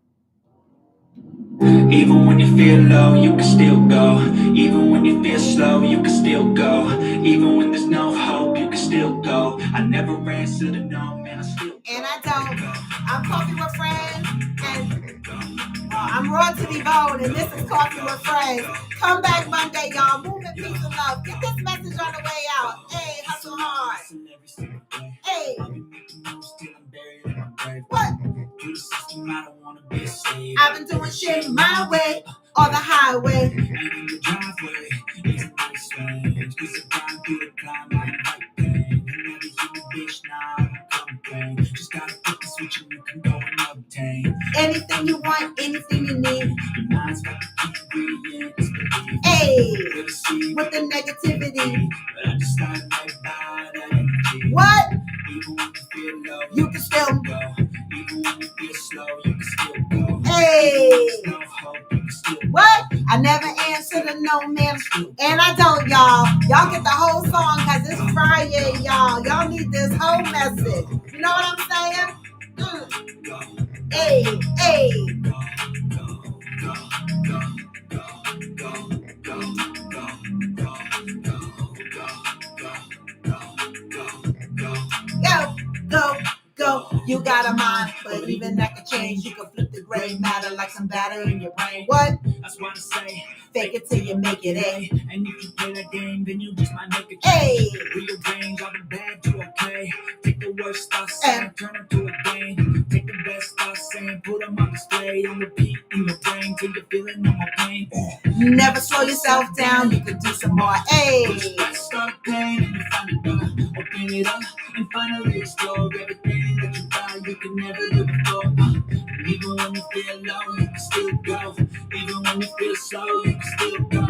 Speaker 2: Even when you feel low, you can still go. Even when you feel slow, you can still go. Even when there's no hope, you can still go. I never answer to no, man, I still go.
Speaker 1: And I don't. I'm Coffee with Friends, and I'm Raw to be bold, and this is Coffee with Friends. Come back Monday, y'all. Move in peace and love. Get this message on the way out. Hey, hustle hard. Hey. What? I've been doing shit my way or the highway. Just gotta flip the switch and you can go and obtain anything you want, anything you need. Your mind's got the key ingredients. Hey, with the negativity. But I just started right by that energy. What? Even when you feel low, you can still go. Even when you feel slow, you can still go. Hey, no hope, you can still go. What? I never answer to no man. And I don't, y'all. Y'all get the whole song because it's Friday, y'all. Y'all need this whole message. You know what I'm saying? Hey, hey. Go. You got a mind, but even that can change. You can flip the gray matter like some batter in your brain. What? That's what I say. Fake it till you make it A. And if you play that game, then you just might make it change. Rearrange all the bad to okay. Take the worst thoughts and turn them to a game. Take the best thoughts and put them on display. On repeat in your brain till you're feeling no more pain. Never slow yourself down, you could do some more. Hey. Start pain and you find it done. Open it up and finally explore everything that you thought you could never do before. Even when you feel low, you can still go. Even when you feel slow, you can still go.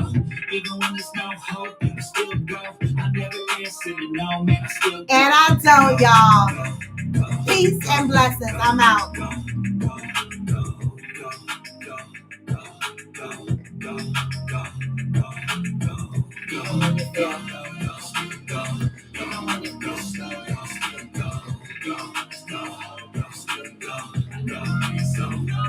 Speaker 1: Even when there's no hope, you can still go. I never answer to no, man, I still go. And I tell y'all, peace and blessings. I'm out.